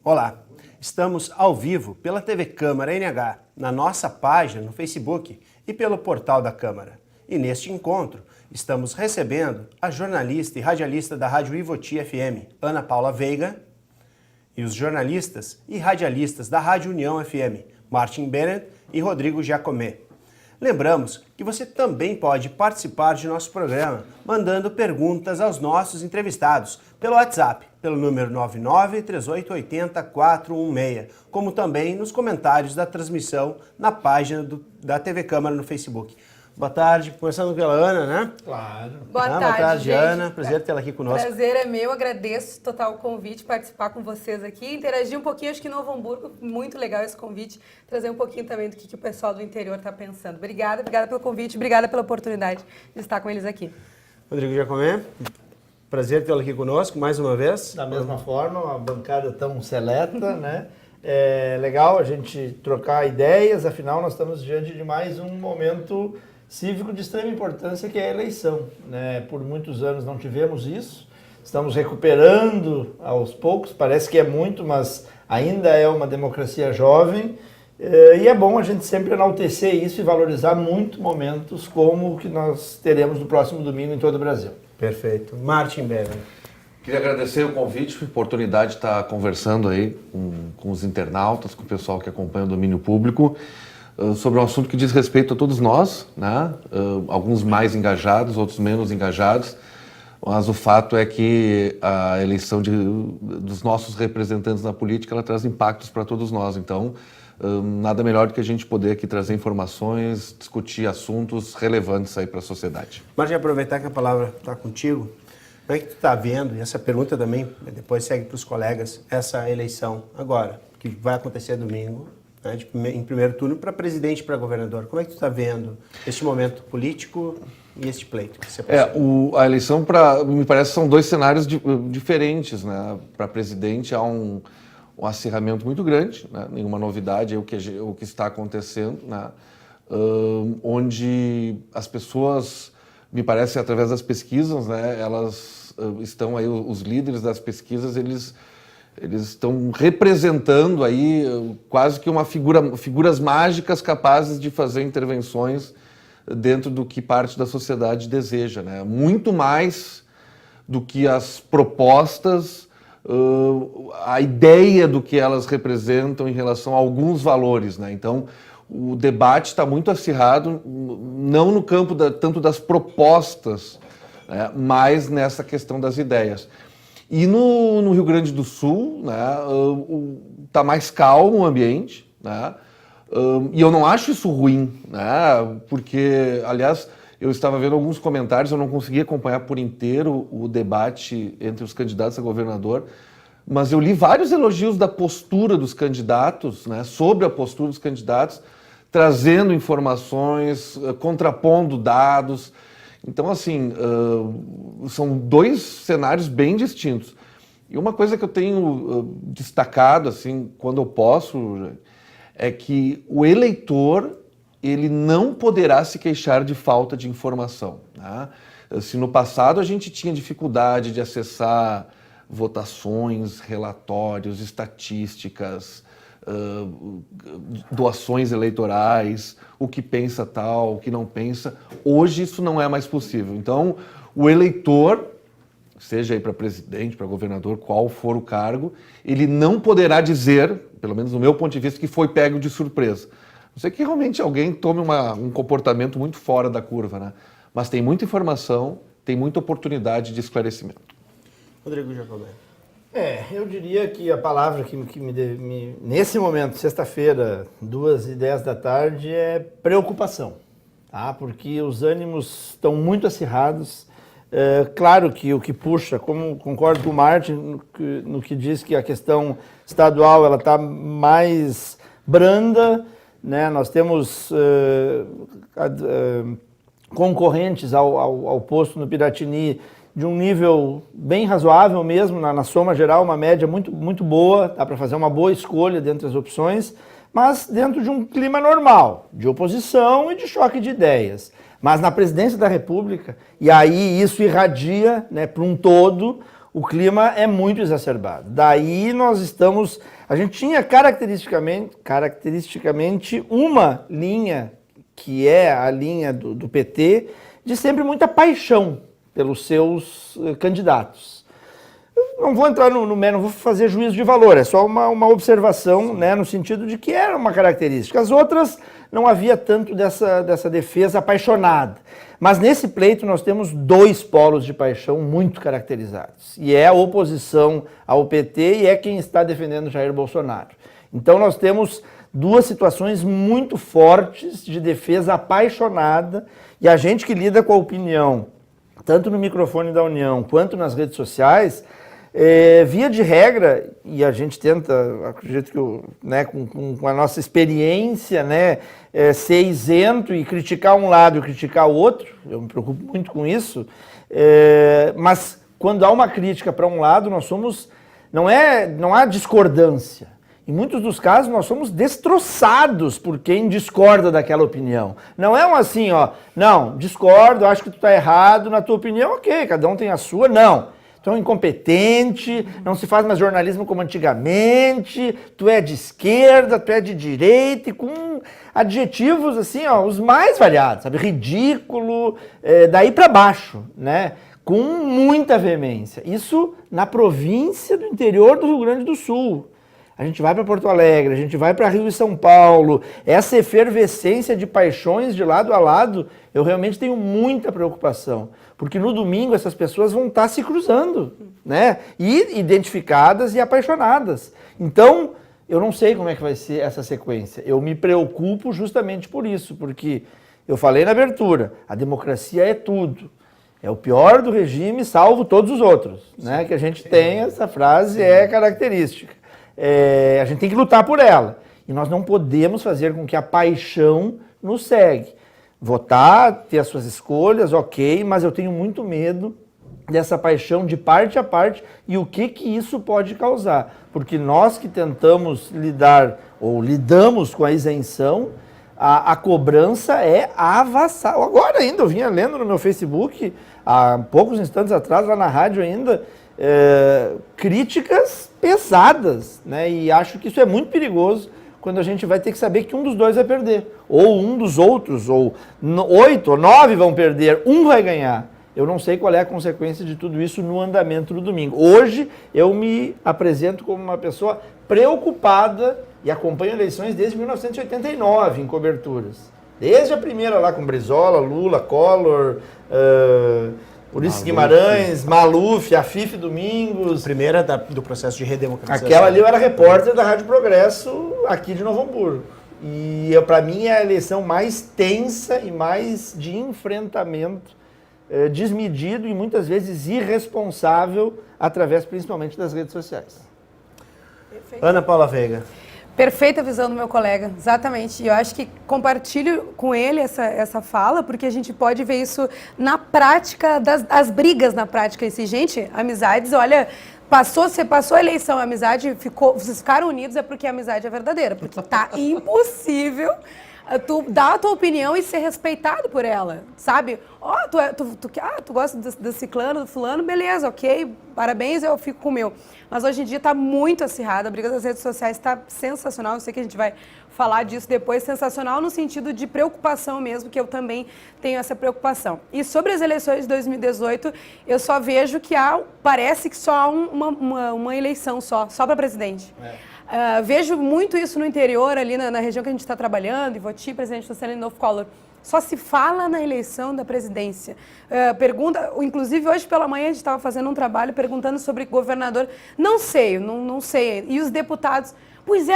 Olá, estamos ao vivo pela TV Câmara NH, na nossa página no Facebook e pelo portal da Câmara. E neste encontro, estamos recebendo a jornalista e radialista da Rádio Ivoti FM, Ana Paula Veiga, e os jornalistas e radialistas da Rádio União FM, Martin Bennett e Rodrigo Giacomé. Lembramos que você também pode participar de nosso programa mandando perguntas aos nossos entrevistados pelo WhatsApp, pelo número 993880-416, como também nos comentários da transmissão na página da TV Câmara no Facebook. Boa tarde, começando pela Ana, né? Claro. Boa tarde, gente. Ana. Prazer tê-la aqui conosco. Prazer é meu, agradeço total o convite, participar com vocês aqui, interagir um pouquinho, acho que em Novo Hamburgo, muito legal esse convite, trazer um pouquinho também do que o pessoal do interior está pensando. Obrigada pelo convite, obrigada pela oportunidade de estar com eles aqui. Rodrigo Giacomé, prazer tê-lo aqui conosco mais uma vez. Da mesma forma, uma bancada tão seleta, né? É legal a gente trocar ideias, afinal nós estamos diante de mais um momento cívico de extrema importância, que é a eleição, né? Por muitos anos não tivemos isso, estamos recuperando aos poucos, parece que é muito, mas ainda é uma democracia jovem, e é bom a gente sempre enaltecer isso e valorizar muito momentos como o que nós teremos no próximo domingo em todo o Brasil. Perfeito. Martin Bennett. Queria agradecer o convite, a oportunidade de estar conversando aí com os internautas, com o pessoal que acompanha o domínio público, sobre um assunto que diz respeito a todos nós, né? Alguns mais engajados, outros menos engajados, mas o fato é que a eleição dos nossos representantes na política, ela traz impactos para todos nós, então nada melhor do que a gente poder aqui trazer informações, discutir assuntos relevantes aí para a sociedade. Martin, aproveitar que a palavra está contigo, como é que tu está vendo, e essa pergunta também depois segue para os colegas, essa eleição agora, que vai acontecer domingo, né, em primeiro turno, para presidente e para governador. Como é que tu está vendo este momento político e este pleito que você passou? A eleição, me parece, são dois cenários diferentes, né? Para presidente há um acirramento muito grande, né? Nenhuma novidade é o que está acontecendo, né? Onde as pessoas, me parece, através das pesquisas, né? Elas estão aí, os líderes das pesquisas, eles estão representando aí quase que figuras mágicas capazes de fazer intervenções dentro do que parte da sociedade deseja, né? Muito mais do que as propostas, a ideia do que elas representam em relação a alguns valores, né? Então, o debate está muito acirrado, não no campo tanto das propostas, né, mas nessa questão das ideias. E no Rio Grande do Sul, né, tá mais calmo o ambiente, né, e eu não acho isso ruim, né, porque, aliás, eu estava vendo alguns comentários, eu não consegui acompanhar por inteiro o debate entre os candidatos a governador, mas eu li vários elogios da postura dos candidatos, né, sobre a postura dos candidatos, trazendo informações, contrapondo dados. Então, assim, são dois cenários bem distintos. E uma coisa que eu tenho destacado, assim, quando eu posso, é que o eleitor, ele não poderá se queixar de falta de informação, né? Se no passado a gente tinha dificuldade de acessar votações, relatórios, estatísticas, doações eleitorais, o que pensa tal, o que não pensa. Hoje isso não é mais possível. Então, o eleitor, seja aí para presidente, para governador, qual for o cargo, ele não poderá dizer, pelo menos no meu ponto de vista, que foi pego de surpresa. Não sei que realmente alguém tome um comportamento muito fora da curva, né? Mas tem muita informação, tem muita oportunidade de esclarecimento. Rodrigo Giacomé. Eu diria que a palavra que nesse momento, sexta-feira, 2h10 da tarde, é preocupação, tá? Porque os ânimos estão muito acirrados. Claro que o que puxa, como concordo com o Martin no que diz que a questão estadual ela está mais branda, né? Nós temos concorrentes ao posto no Piratini de um nível bem razoável mesmo, na soma geral, uma média muito, muito boa, dá para fazer uma boa escolha dentre as opções, mas dentro de um clima normal, de oposição e de choque de ideias. Mas na presidência da República, e aí isso irradia, né, para um todo, o clima é muito exacerbado. Daí nós estamos... A gente tinha caracteristicamente uma linha, que é a linha do PT, de sempre muita paixão pelos seus candidatos. Não vou entrar no mérito, não vou fazer juízo de valor, é só uma observação, né, no sentido de que era uma característica. As outras não havia tanto dessa defesa apaixonada. Mas nesse pleito nós temos dois polos de paixão muito caracterizados. E é a oposição ao PT e é quem está defendendo Jair Bolsonaro. Então nós temos duas situações muito fortes de defesa apaixonada, e a gente que lida com a opinião, tanto no microfone da União quanto nas redes sociais, via de regra, e a gente tenta, acredito que né, com a nossa experiência, né, ser isento e criticar um lado e criticar o outro, eu me preocupo muito com isso, mas quando há uma crítica para um lado, não há discordância. Em muitos dos casos, nós somos destroçados por quem discorda daquela opinião. Não é um assim, ó, não, discordo, acho que tu está errado, na tua opinião, ok, cada um tem a sua, não. Tu é um incompetente, não se faz mais jornalismo como antigamente, tu é de esquerda, tu é de direita, e com adjetivos assim, ó, os mais variados, sabe, ridículo, daí para baixo, né, com muita veemência. Isso na província do interior do Rio Grande do Sul. A gente vai para Porto Alegre, a gente vai para Rio e São Paulo, essa efervescência de paixões de lado a lado, eu realmente tenho muita preocupação, porque no domingo essas pessoas vão estar se cruzando, né? E identificadas e apaixonadas. Então, eu não sei como é que vai ser essa sequência. Eu me preocupo justamente por isso, porque eu falei na abertura, a democracia é tudo. É o pior do regime, salvo todos os outros, né? Que a gente tem, essa frase é característica. A gente tem que lutar por ela. E nós não podemos fazer com que a paixão nos segue. Votar, ter as suas escolhas, ok, mas eu tenho muito medo dessa paixão de parte a parte e o que isso pode causar. Porque nós que tentamos lidar, ou lidamos com a isenção, a cobrança é avassaladora. Agora ainda, eu vinha lendo no meu Facebook, há poucos instantes atrás, lá na rádio ainda, críticas pesadas, né? E acho que isso é muito perigoso quando a gente vai ter que saber que um dos dois vai perder, ou um dos outros, ou 8 ou 9 vão perder, um vai ganhar. Eu não sei qual é a consequência de tudo isso no andamento do domingo. Hoje eu me apresento como uma pessoa preocupada e acompanho eleições desde 1989 em coberturas. Desde a primeira lá com Brizola, Lula, Collor, Ulisses Guimarães, Maluf, Afife Domingos. Primeira do processo de redemocratização. Aquela ali eu era repórter da Rádio Progresso aqui de Novo Hamburgo. E para mim é a eleição mais tensa e mais de enfrentamento desmedido e muitas vezes irresponsável, através principalmente das redes sociais. Perfeito. Ana Paula Veiga. Perfeita visão do meu colega, exatamente. E eu acho que compartilho com ele essa fala, porque a gente pode ver isso na prática, as brigas na prática em si. Gente, amizades, olha, você passou a eleição, a amizade vocês ficaram unidos, é porque a amizade é verdadeira, porque tá impossível tu dar a tua opinião e ser respeitado por ela, sabe? Tu gosta do ciclano, do fulano, beleza, ok, parabéns, eu fico com o meu. Mas hoje em dia está muito acirrada, a briga das redes sociais está sensacional, eu sei que a gente vai falar disso depois, sensacional no sentido de preocupação mesmo, que eu também tenho essa preocupação. E sobre as eleições de 2018, eu só vejo que parece que só há uma eleição só para presidente. Vejo muito isso no interior, ali na região que a gente está trabalhando, Ivoti, presidente do Juscelino Collor. Só se fala na eleição da presidência. Inclusive hoje pela manhã a gente estava fazendo um trabalho perguntando sobre governador. Não sei. E os deputados, pois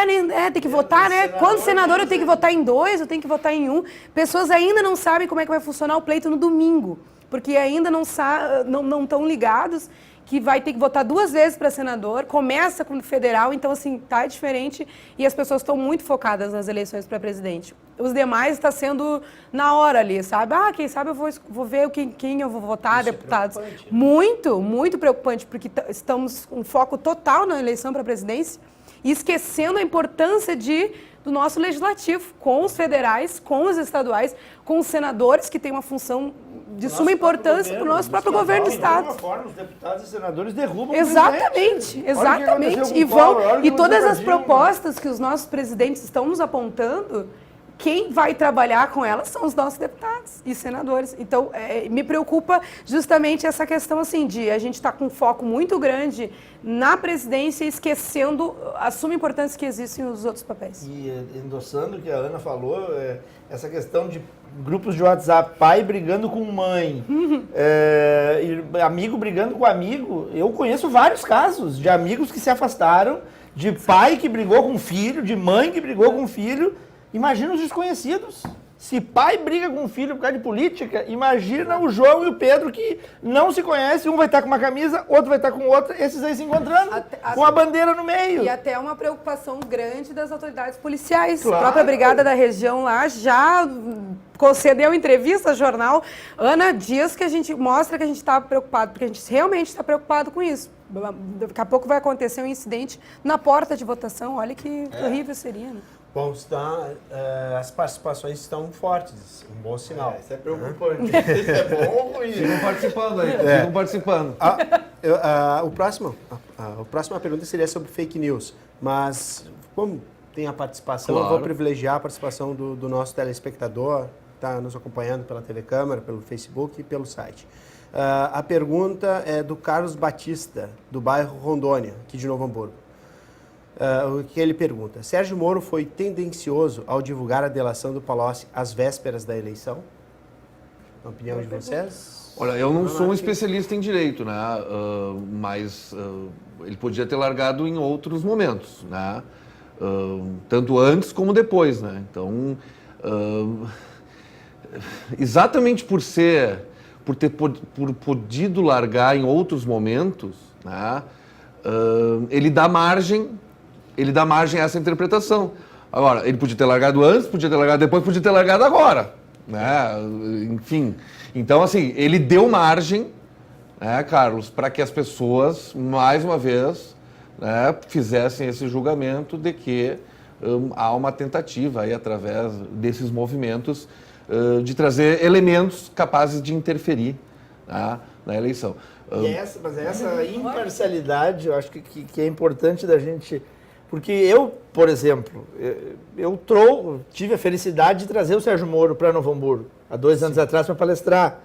tem que votar, né? Quando senador eu tenho que votar em 2, eu tenho que votar em 1. Pessoas ainda não sabem como é que vai funcionar o pleito no domingo, porque ainda não estão ligados que vai ter que votar 2 vezes para senador, começa com o federal, então assim, tá diferente e as pessoas estão muito focadas nas eleições para presidente. Os demais está sendo na hora ali, sabe? Quem sabe eu vou ver quem eu vou votar, isso deputados. É muito, muito preocupante, porque estamos com foco total na eleição para presidência e esquecendo a importância de do nosso legislativo, com os federais, com os estaduais, com os senadores, que têm uma função de suma importância para o nosso próprio governo do Estado. De alguma forma, os deputados e senadores derrubam Exatamente, o exatamente. E todas as propostas que os nossos presidentes estão nos apontando, quem vai trabalhar com elas são os nossos deputados e senadores. Então, me preocupa justamente essa questão assim, de a gente estar com um foco muito grande na presidência, esquecendo a suma importância que existe nos outros papéis. E endossando o que a Ana falou, essa questão de grupos de WhatsApp, pai brigando com mãe, amigo brigando com amigo, eu conheço vários casos de amigos que se afastaram, de pai que brigou com filho, de mãe que brigou com filho. Imagina os desconhecidos. Se pai briga com o filho por causa de política, imagina o João e o Pedro que não se conhecem, um vai estar com uma camisa, outro vai estar com outra, esses aí se encontrando, com a bandeira no meio. E até uma preocupação grande das autoridades policiais. Claro. A própria brigada da região lá já concedeu entrevista ao jornal Ana Dias, que a gente mostra que a gente está preocupado, porque a gente realmente está preocupado com isso. Daqui a pouco vai acontecer um incidente na porta de votação, olha que horrível seria, né? Bom, as participações estão fortes, um bom sinal. Isso é preocupante. Isso é bom ou ruim? Ficam participando aí, ficam participando. A próxima pergunta seria sobre fake news, mas como tem a participação, Claro. eu vou privilegiar a participação do nosso telespectador, que está nos acompanhando pela TV Câmara, pelo Facebook e pelo site. A pergunta é do Carlos Batista, do bairro Rondônia, aqui de Novo Hamburgo. O que ele pergunta: Sérgio Moro foi tendencioso ao divulgar a delação do Palocci às vésperas da eleição? Na opinião de vocês? Olha, eu não sou um especialista em direito, né? Mas ele podia ter largado em outros momentos, né? Tanto antes como depois, né? Então, exatamente por ter podido largar em outros momentos, né? Ele dá margem a essa interpretação. Agora, ele podia ter largado antes, podia ter largado depois, podia ter largado agora, né? Enfim, então assim, ele deu margem, né, Carlos, para que as pessoas, mais uma vez, né, fizessem esse julgamento de que há uma tentativa aí, através desses movimentos, de trazer elementos capazes de interferir, né, na eleição. Mas essa imparcialidade, eu acho que é importante da gente... Porque eu, por exemplo, tive a felicidade de trazer o Sérgio Moro para Novo Hamburgo, há 2 anos atrás, para palestrar.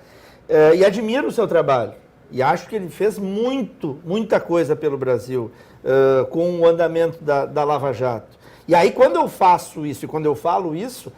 E admiro o seu trabalho. E acho que ele fez muita coisa pelo Brasil, com o andamento da Lava Jato. E aí, quando eu faço isso e quando eu falo isso,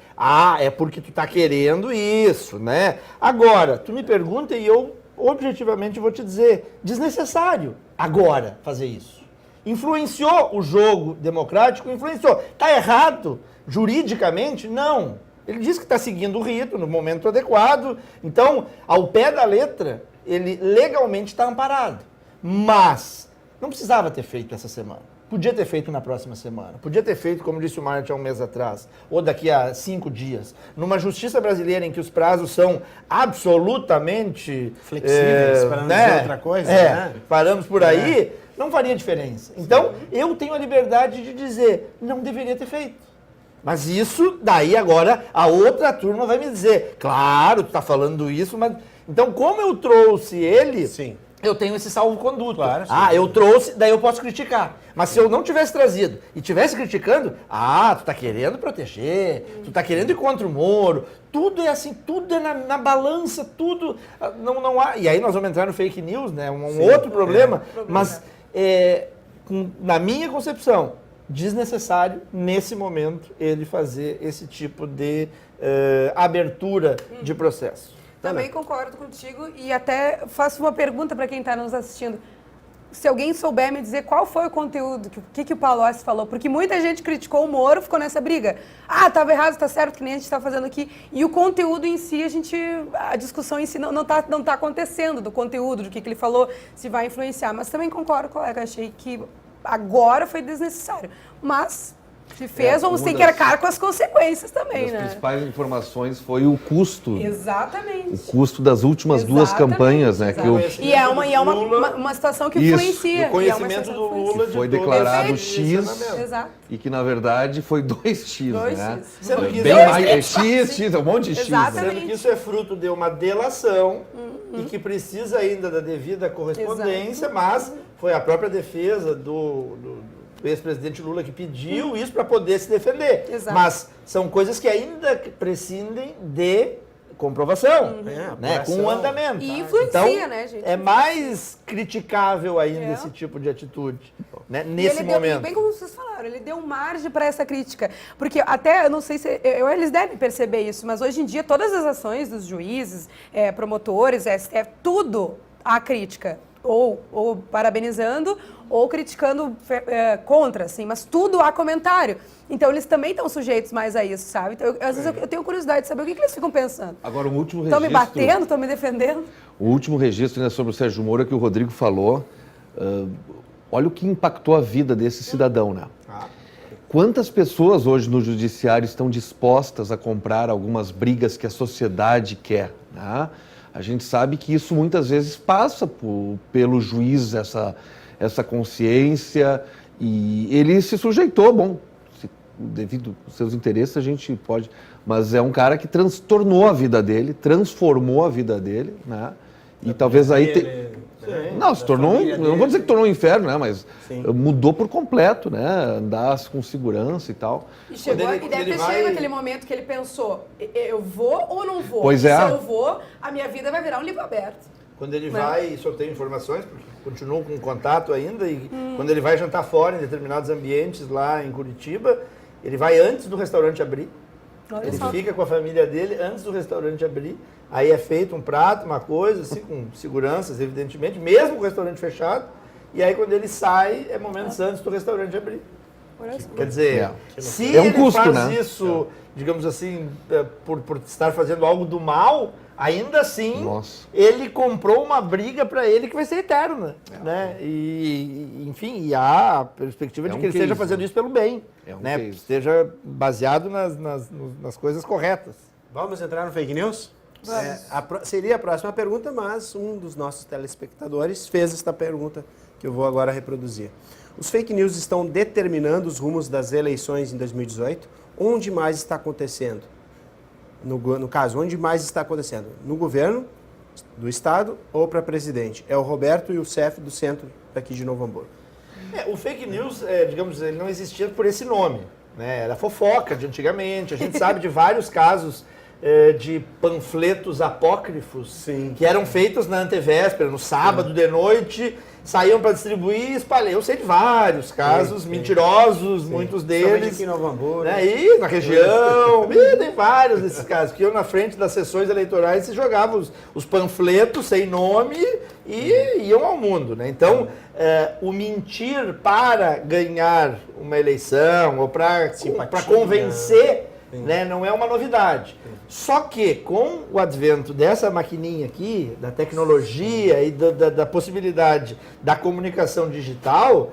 é porque tu tá querendo isso, né? Agora, tu me pergunta e eu, objetivamente, vou te dizer, desnecessário agora fazer isso. Influenciou o jogo democrático? Influenciou. Está errado juridicamente? Não. Ele diz que está seguindo o rito no momento adequado. Então, ao pé da letra, ele legalmente está amparado. Mas não precisava ter feito essa semana. Podia ter feito na próxima semana. Podia ter feito, como disse o Martin há um mês atrás, ou daqui a 5 dias. Numa justiça brasileira em que os prazos são absolutamente... flexíveis, para não dizer outra coisa, né? Paramos por aí, não faria diferença. Então, eu tenho a liberdade de dizer, não deveria ter feito. Mas isso, daí agora, a outra turma vai me dizer, claro, tu está falando isso, mas... Então, como eu trouxe ele... Sim. Eu tenho esse salvo-conduto. Claro, sim. Eu trouxe, daí eu posso criticar. Mas se eu não tivesse trazido e tivesse criticando, tu tá querendo proteger, tu tá querendo ir contra o Moro. Tudo é assim, tudo é na balança, tudo... Não há... E aí nós vamos entrar no fake news, né? Um outro problema. Mas, na minha concepção, desnecessário, nesse momento, ele fazer esse tipo de abertura de processo. Também concordo contigo e até faço uma pergunta para quem está nos assistindo. Se alguém souber me dizer qual foi o conteúdo, o que o Palocci falou, porque muita gente criticou o Moro, ficou nessa briga. Estava errado, está certo, que nem a gente está fazendo aqui. E o conteúdo em si, a discussão em si não tá acontecendo, do conteúdo, do que ele falou, se vai influenciar. Mas também concordo, colega, achei que agora foi desnecessário. Mas... Se fez, vamos ter que arcar com as consequências também, As né? principais informações foi o custo. Exatamente. O custo das últimas duas Exatamente, campanhas, né? Que exatamente. E é uma situação que Isso. influencia. O conhecimento do Lula de foi todo declarado esse X posicionamento. Exato. e que na verdade foi 2x, né? 2x. Sendo que Bem isso mais, é- X, um monte de X. Né? Exatamente. Sendo que isso é fruto de uma delação e que precisa ainda da devida correspondência, mas foi a própria defesa do ex-presidente Lula que pediu isso para poder se defender. Exato. Mas são coisas que ainda prescindem de comprovação, né? Com o andamento. E influencia, então, né, gente? é mais criticável ainda esse tipo de atitude, né? E Nesse ele deu, momento. bem como vocês falaram, ele deu margem para essa crítica. Porque até, eu não sei se... eles devem perceber isso, mas hoje em dia todas as ações dos juízes, promotores, STF, tudo há crítica. Ou parabenizando, ou criticando contra, assim, mas tudo há comentário. Então eles também estão sujeitos mais a isso, sabe? Então, às vezes eu tenho curiosidade de saber o que eles ficam pensando. Agora, o último Estão registro... me batendo, estão me defendendo? O último registro, né, sobre o Sérgio Moro que o Rodrigo falou, olha o que impactou a vida desse cidadão, né? Quantas pessoas hoje no judiciário estão dispostas a comprar algumas brigas que a sociedade quer, né? A gente sabe que isso muitas vezes passa pelo juiz, essa consciência, e ele se sujeitou, bom, devido aos seus interesses a gente pode, mas é um cara que transtornou a vida dele, transformou a vida dele, né? E talvez aí... Não, se tornou, eu não vou dizer que tornou um inferno, né? Mas mudou por completo, né? Andar com segurança e tal. E chegou, Quando ele- e deve ele ter vai- chegado naquele momento que ele pensou, eu vou ou não vou? Pois é. Se eu vou, a minha vida vai virar um livro aberto. Quando ele Né? vai, isso eu tenho informações, porque continuo com contato ainda, e quando ele vai jantar fora em determinados ambientes lá em Curitiba, ele vai antes do restaurante abrir, Olha ele só. fica com a família dele antes do restaurante abrir, aí é feito um prato, uma coisa, assim, com seguranças, evidentemente, mesmo com o restaurante fechado, e aí quando ele sai, é momentos antes do restaurante abrir. Olha só. Quer dizer, É. se É um ele custo, faz né? isso, digamos assim, por estar fazendo algo do mal, ainda assim, Nossa. ele comprou uma briga para ele que vai ser eterna, né? E, enfim, e há a perspectiva de É um que ele esteja case, fazendo né? isso pelo bem, É um né? case. Esteja baseado nas coisas corretas. Vamos entrar no fake news? Seria a próxima pergunta, mas um dos nossos telespectadores fez esta pergunta que eu vou agora reproduzir. Os fake news estão determinando os rumos das eleições em 2018? Onde mais está acontecendo? No caso, onde mais está acontecendo? No governo do estado ou para presidente? É o Roberto Youssef do centro daqui de Novo Hamburgo. O fake news, digamos, ele não existia por esse nome, né? Era fofoca de antigamente. A gente sabe de vários casos de panfletos apócrifos Sim. que eram feitos na antevéspera, no sábado de noite, saíam para distribuir e espalhar. Eu sei de vários casos mentirosos, muitos Principalmente deles. aqui em Novo Hamburgo. Né? E na região, tem vários desses casos, que eu na frente das sessões eleitorais se jogavam os panfletos sem nome e iam ao mundo. Né? Então, o mentir para ganhar uma eleição ou para convencer, né, não é uma novidade. Só que com o advento dessa maquininha aqui, da tecnologia e da possibilidade da comunicação digital,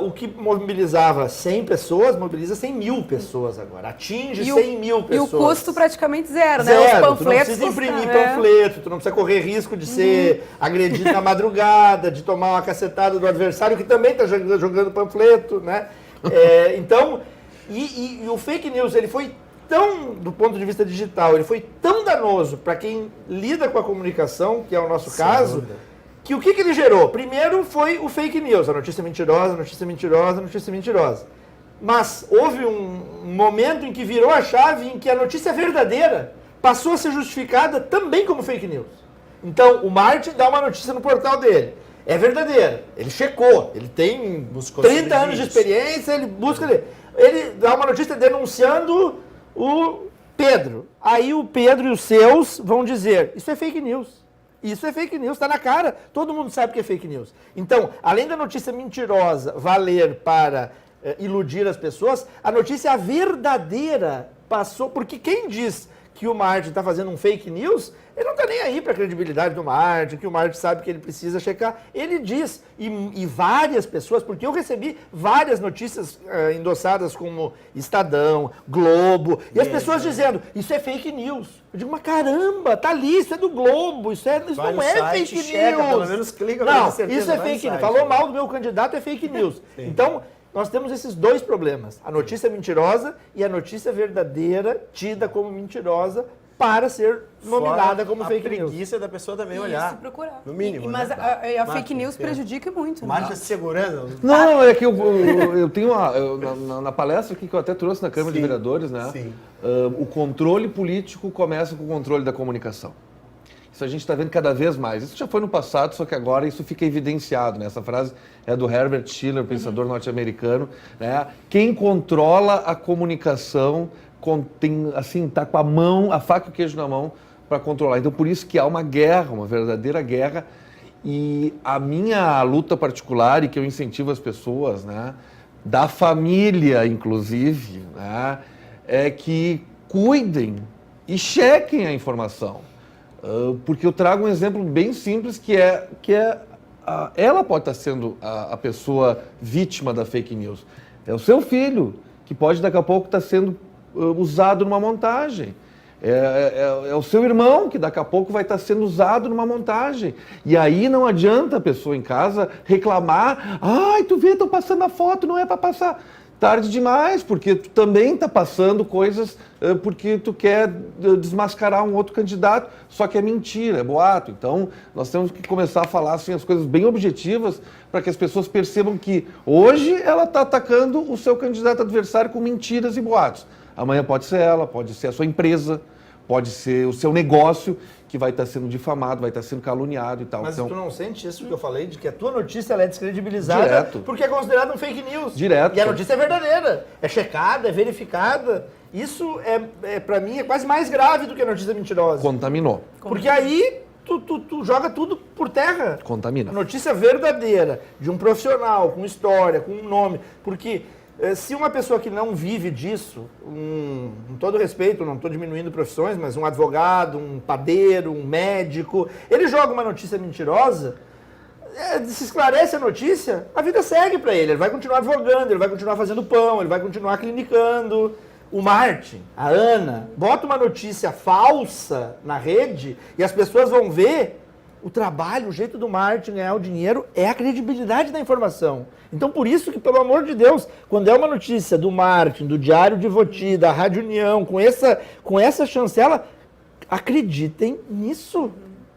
o que mobilizava 100 pessoas, mobiliza 100 mil pessoas agora. Atinge 100 mil pessoas. E o custo praticamente zero, né? Zero. Os Tu não panfletos precisa imprimir custam, panfleto, tu não precisa correr risco de ser agredido na madrugada, de tomar uma cacetada do adversário que também está jogando panfleto, né? Então, e o fake news, ele foi tão, do ponto de vista digital, ele foi tão danoso para quem lida com a comunicação, que é o nosso caso, que o que ele gerou? Primeiro foi o fake news, a notícia mentirosa, a notícia mentirosa, a notícia mentirosa. Mas houve um momento em que virou a chave em que a notícia verdadeira passou a ser justificada também como fake news. Então, o Martin dá uma notícia no portal dele. É verdadeira. Ele checou. Ele tem Buscou 30 anos de subsídios. experiência, ele busca... Ele dá uma notícia denunciando o Pedro. Aí o Pedro e os seus vão dizer, isso é fake news. Isso é fake news, está na cara. Todo mundo sabe que é fake news. Então, além da notícia mentirosa valer para iludir as pessoas, a notícia verdadeira passou... Porque quem diz que o Martin está fazendo um fake news, ele não está nem aí para a credibilidade do Martin, que o Martin sabe que ele precisa checar. Ele diz, e várias pessoas, porque eu recebi várias notícias endossadas como Estadão, Globo, e as pessoas dizendo, isso é fake news. Eu digo, mas caramba, tá ali, isso é do Globo, isso não é fake news. Pelo menos clica pra Não, ter certeza, isso é vai no fake news. site. Falou mal do meu candidato, é fake news. Então, nós temos esses dois problemas. A notícia mentirosa e a notícia verdadeira, tida como mentirosa, para ser nominada como fake news. A preguiça da pessoa também olhar. Isso, procurar. No mínimo, Mas né? a fake news prejudica muito. Marcha Né? se segurando. Não, é que eu tenho na palestra aqui que eu até trouxe na Câmara de Vereadores, né? Sim. O controle político começa com o controle da comunicação. Isso a gente está vendo cada vez mais. Isso já foi no passado, só que agora isso fica evidenciado, né? Essa frase é do Herbert Schiller, pensador norte-americano, né? Quem controla a comunicação tem, assim, tá com a faca e o queijo na mão para controlar. Então, por isso que há uma guerra, uma verdadeira guerra. E a minha luta particular, e que eu incentivo as pessoas, né, da família, inclusive, né, é que cuidem e chequem a informação. Porque eu trago um exemplo bem simples, que é ela pode estar sendo a pessoa vítima da fake news. É o seu filho, que pode daqui a pouco estar sendo usado numa montagem. É o seu irmão, que daqui a pouco vai estar sendo usado numa montagem. E aí não adianta a pessoa em casa reclamar, ai, tu vê, estão passando a foto, não é para passar. Tarde demais, porque tu também está passando coisas porque tu quer desmascarar um outro candidato, só que é mentira, é boato. Então, nós temos que começar a falar assim, as coisas bem objetivas para que as pessoas percebam que hoje ela está atacando o seu candidato adversário com mentiras e boatos. Amanhã pode ser ela, pode ser a sua empresa, pode ser o seu negócio que vai estar sendo difamado, vai estar sendo caluniado e tal. Mas então, tu não sente isso que eu falei, de que a tua notícia ela é descredibilizada Direto. porque é considerada um fake news. Direto. E a notícia é verdadeira, é checada, é verificada. Isso para mim, é quase mais grave do que a notícia mentirosa. contaminou. Porque aí tu joga tudo por terra. Contamina. A notícia verdadeira, de um profissional, com história, com um nome. Porque se uma pessoa que não vive disso, com todo respeito, não estou diminuindo profissões, mas um advogado, um padeiro, um médico, ele joga uma notícia mentirosa, se esclarece a notícia, a vida segue para ele vai continuar advogando, ele vai continuar fazendo pão, ele vai continuar clinicando. O Martin, a Ana, bota uma notícia falsa na rede e as pessoas vão ver o trabalho, o jeito do Martin ganhar o dinheiro é a credibilidade da informação. Então, por isso que, pelo amor de Deus, quando é uma notícia do Martin, do Diário de Voti, da Rádio União, com essa chancela, acreditem nisso.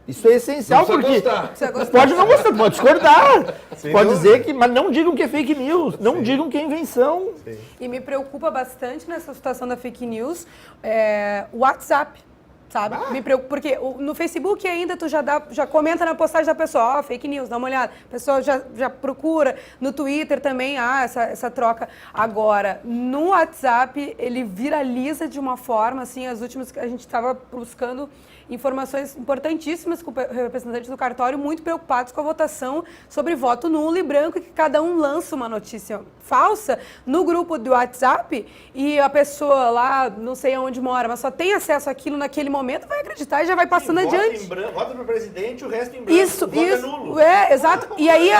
Isso é essencial, Não porque Precisa gostar. pode não gostar, pode discordar, Sem pode dúvida. dizer que, mas não digam que é fake news, não digam que é invenção. E me preocupa bastante nessa situação da fake news o WhatsApp. Sabe? Me preocupa, porque no Facebook ainda tu já comenta na postagem da pessoa, fake news, dá uma olhada. A pessoa já procura. No Twitter também há essa troca. Agora, no WhatsApp, ele viraliza de uma forma, assim, as últimas que a gente estava buscando informações importantíssimas com representantes do cartório, muito preocupados com a votação sobre voto nulo e branco, e que cada um lança uma notícia falsa no grupo do WhatsApp e a pessoa lá, não sei aonde mora, mas só tem acesso àquilo naquele momento, vai acreditar e já vai passando adiante. Vota para presidente, o resto em branco, Isso, nulo. exato. E aí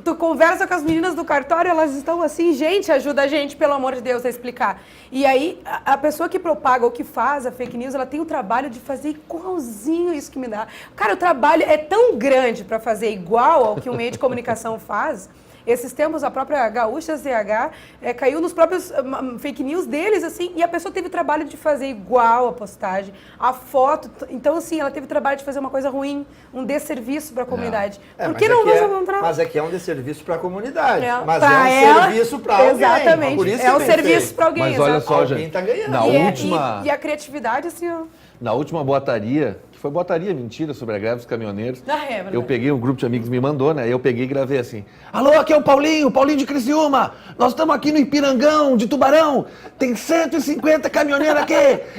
tu conversa com as meninas do cartório, elas estão assim, gente, ajuda a gente, pelo amor de Deus, a explicar. E aí, a pessoa que propaga ou que faz a fake news, ela tem o trabalho de fazer igualzinho isso que me dá. Cara, o trabalho é tão grande para fazer igual ao que um meio de comunicação faz. Esses tempos, a própria Gaúcha ZH caiu nos próprios fake news deles, assim, e a pessoa teve trabalho de fazer igual a postagem, a foto. Então, assim, ela teve trabalho de fazer uma coisa ruim, um desserviço para a comunidade. Por que não vamos encontrar? Mas aqui é um desserviço para a comunidade. Mas pra é um serviço para alguém. Exatamente. Por isso É um bem serviço feito. para alguém. Mas olha exato. só, Alguém gente. tá ganhando. Na última... E a criatividade, assim, ó. Na última boataria, que foi boataria mentira sobre a greve dos caminhoneiros, Verdade. eu peguei, um grupo de amigos me mandou, né? Eu peguei e gravei assim: alô, aqui é o Paulinho de Criciúma. Nós estamos aqui no Ipirangão, de Tubarão. Tem 150 caminhoneiros aqui.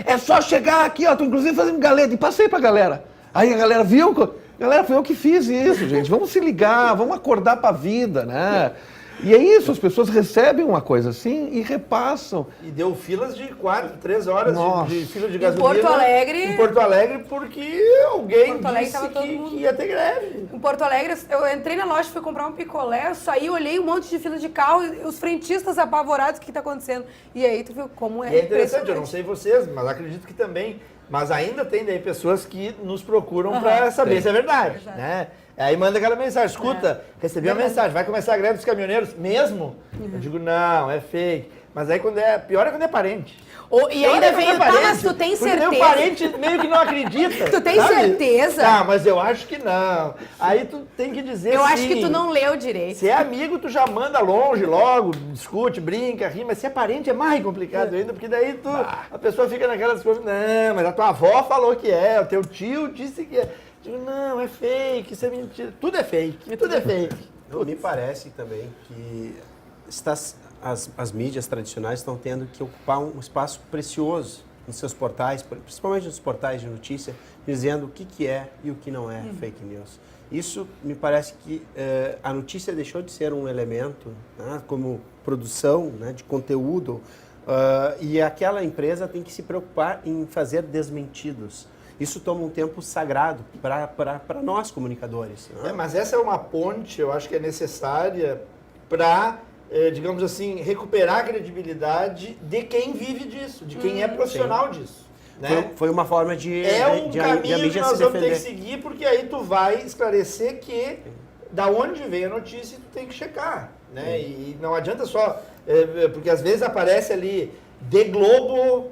É só chegar aqui, ó. Tô inclusive fazendo galeta. E passei pra galera. Aí a galera viu. Galera, foi eu que fiz isso, gente. Vamos se ligar, vamos acordar pra vida, né? E é isso, as pessoas recebem uma coisa assim e repassam. E deu filas de 4, 3 horas de fila de Em gasolina. Porto Alegre. Em Porto Alegre, porque alguém Porto Alegre disse tava todo que mundo- ia ter greve. Em Porto Alegre, eu entrei na loja, fui comprar um picolé, eu saí, olhei um monte de fila de carro, e os frentistas apavorados, o que está acontecendo? E aí tu viu como E é interessante, eu não sei vocês, mas acredito que também. Mas ainda tem daí pessoas que nos procuram para saber se é verdade, né? Aí manda aquela mensagem, escuta, recebi uma mensagem, vai começar a greve dos caminhoneiros mesmo? Eu digo, não, é fake. Mas aí pior é quando é parente. E ainda veio, tá, mas tu tem Porque certeza? meu parente meio que não acredita. Tu tem certeza? Tá, mas eu acho que não. Aí tu tem que dizer Eu sim. acho que tu não leu direito. Se é amigo, tu já manda longe logo, discute, brinca, ri, mas se é parente é mais complicado ainda, porque daí a pessoa fica naquelas coisas, não, mas a tua avó falou que é, o teu tio disse que é. Digo, não, é fake, isso é mentira. Tudo é fake, tudo é fake. Não, me parece também que as mídias tradicionais estão tendo que ocupar um espaço precioso nos seus portais, principalmente nos portais de notícia, dizendo o que é e o que não é fake news. Isso me parece que a notícia deixou de ser um elemento, né, como produção, né, de conteúdo, e aquela empresa tem que se preocupar em fazer desmentidos. Isso toma um tempo sagrado para nós, comunicadores. Né? Mas essa é uma ponte, eu acho que é necessária para, digamos assim, recuperar a credibilidade de quem vive disso, de quem é profissional disso. Né? Foi uma forma de caminho a mídia que nós se vamos ter que defender. seguir, porque aí tu vai esclarecer que da onde veio a notícia tu tem que checar. Né? E não adianta só, porque às vezes aparece ali de Globo,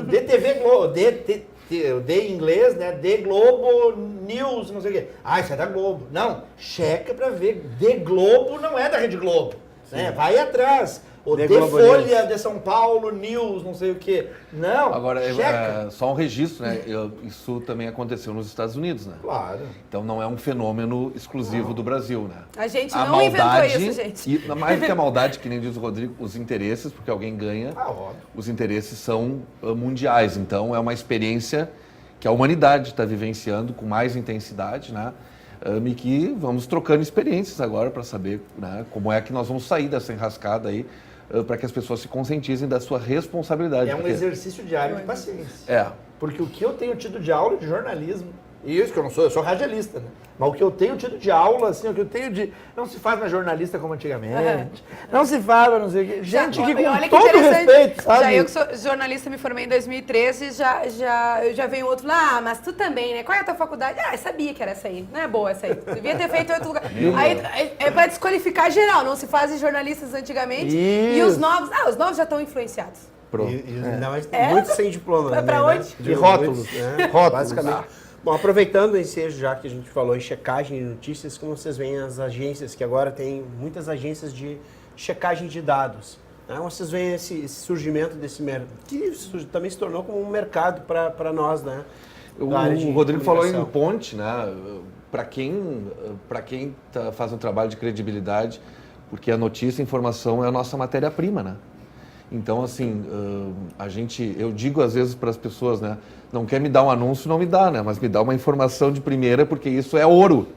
de TV Globo, o D em inglês, né? The Globo News, não sei o quê. Ah, isso é da Globo. Não, checa pra ver. The Globo não é da Rede Globo. Né? Vai atrás. O The The Globo Folha News. de São Paulo News, não sei o quê. Não, Agora, checa. só um registro, né? Isso também aconteceu nos Estados Unidos, né? Claro. Então não é um fenômeno exclusivo do Brasil, né? A gente não inventou isso, gente. E mais do que a maldade, que nem diz o Rodrigo, os interesses, porque alguém ganha, Óbvio. os interesses são mundiais. Então é uma experiência que a humanidade está vivenciando com mais intensidade, né? E que vamos trocando experiências agora para saber, né, como é que nós vamos sair dessa enrascada aí, para que as pessoas se conscientizem da sua responsabilidade. É um exercício diário de paciência. É. Porque o que eu tenho tido de aula de jornalismo, e isso que eu não sou, eu sou radialista, né? Mas o que eu tenho tido de aula, assim, o que eu tenho de... Não se faz mais jornalista como antigamente, não se faz, não sei o quê. Gente que Olha com que todo interessante, respeito, sabe? Já eu que sou jornalista, me formei em 2013, já veio outro lá, mas tu também, né? Qual é a tua faculdade? Ah, eu sabia que era essa aí. Não é boa essa aí. Devia ter feito em outro lugar. Aí é pra desqualificar geral, não se fazem jornalistas antigamente. E os novos já estão influenciados. Pronto. Ainda mais muitos sem diploma. Vai pra também, onde? Né? E rótulos. Rótulos. Basicamente. Bom, aproveitando o ensejo, já que a gente falou em checagem de notícias, como vocês veem as agências, que agora tem muitas agências de checagem de dados. Né? Vocês veem esse surgimento desse mercado, que também se tornou como um mercado para nós, né? O Rodrigo falou em ponte, né? Para quem faz um trabalho de credibilidade, porque a notícia, a informação é a nossa matéria-prima, né? Então, assim, eu digo às vezes para as pessoas, né? Não quer me dar um anúncio, não me dá, né? Mas me dá uma informação de primeira, porque isso é ouro.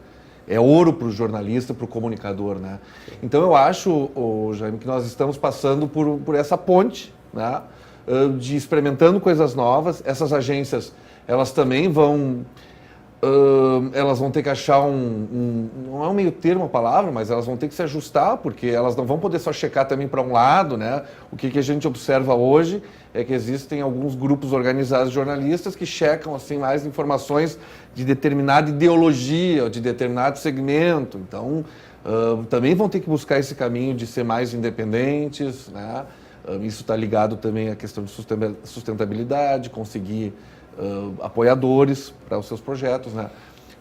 É ouro para o jornalista, para o comunicador, né? Então, eu acho, Jaime, que nós estamos passando por essa ponte, né? De experimentando coisas novas. Essas agências, elas também vão ter que achar não é um meio termo a palavra, mas elas vão ter que se ajustar, porque elas não vão poder só checar também para um lado, né? O que a gente observa hoje é que existem alguns grupos organizados de jornalistas que checam assim mais informações de determinada ideologia, ou de determinado segmento. Então, também vão ter que buscar esse caminho de ser mais independentes, né? Isso está ligado também à questão de sustentabilidade, conseguir apoiadores para os seus projetos, né?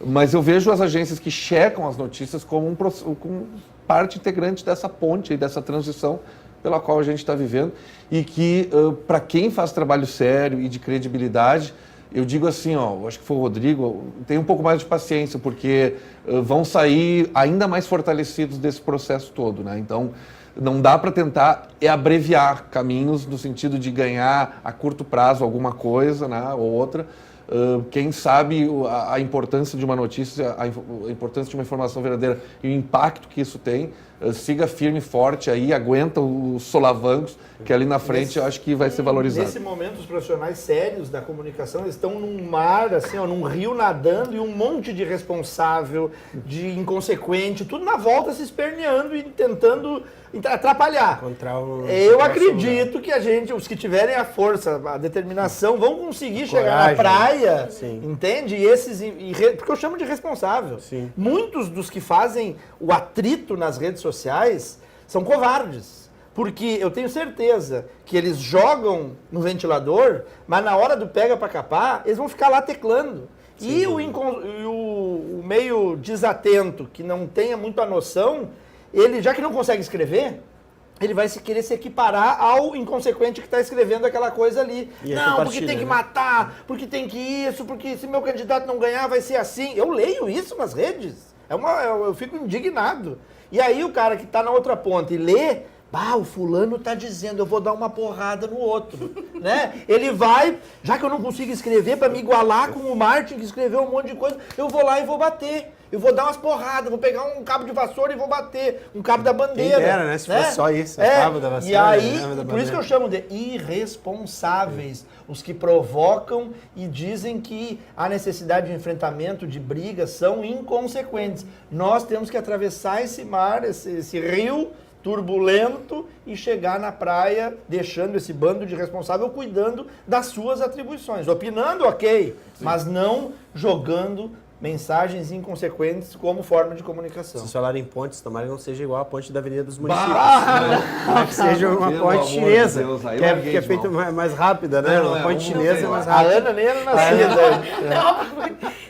Mas eu vejo as agências que checam as notícias como parte integrante dessa ponte, dessa transição pela qual a gente está vivendo, e que, para quem faz trabalho sério e de credibilidade, eu digo assim, acho que foi o Rodrigo, tem um pouco mais de paciência, porque vão sair ainda mais fortalecidos desse processo todo, né? Então, não dá para tentar abreviar caminhos no sentido de ganhar a curto prazo alguma coisa, né, ou outra. Quem sabe a importância de uma notícia, a importância de uma informação verdadeira e o impacto que isso tem, siga firme e forte aí, aguenta os solavancos, que ali na frente eu acho que vai ser valorizado. Nesse momento, os profissionais sérios da comunicação estão num mar, assim, ó, num rio nadando, e um monte de responsável, de inconsequente, tudo na volta se esperneando e tentando atrapalhar. Eu acredito que os que tiverem a força, a determinação, vão conseguir chegar na praia, entende? Porque eu chamo de responsável. Sim. Muitos dos que fazem o atrito nas redes sociais são covardes. Porque eu tenho certeza que eles jogam no ventilador, mas na hora do pega pra capar, eles vão ficar lá teclando. Sim. E o meio desatento, que não tenha muito a noção, ele, já que não consegue escrever, ele vai querer se equiparar ao inconsequente que está escrevendo aquela coisa ali. Não, porque tem que matar, porque tem que isso, porque se meu candidato não ganhar vai ser assim. Eu leio isso nas redes. Eu fico indignado. E aí o cara que está na outra ponta e lê, o fulano tá dizendo, eu vou dar uma porrada no outro, né? Ele vai, já que eu não consigo escrever, para me igualar com o Martin, que escreveu um monte de coisa, eu vou lá e vou bater. Eu vou dar umas porradas, vou pegar um cabo de vassoura e vou bater, um cabo da bandeira. Quem era, né? Se fosse só isso, cabo da vassoura. E aí, por isso que eu chamo de irresponsáveis, os que provocam e dizem que a necessidade de enfrentamento, de briga, são inconsequentes. Nós temos que atravessar esse mar, esse rio turbulento e chegar na praia deixando esse bando de responsável cuidando das suas atribuições. Opinando, ok, mas não jogando mensagens inconsequentes como forma de comunicação. Se falar em pontes, tomara que não seja igual a ponte da Avenida dos Municípios. Que seja uma ponte chinesa, que é feita mais rápida, né? Uma ponte chinesa mais rápida. A Ana nem era nascida.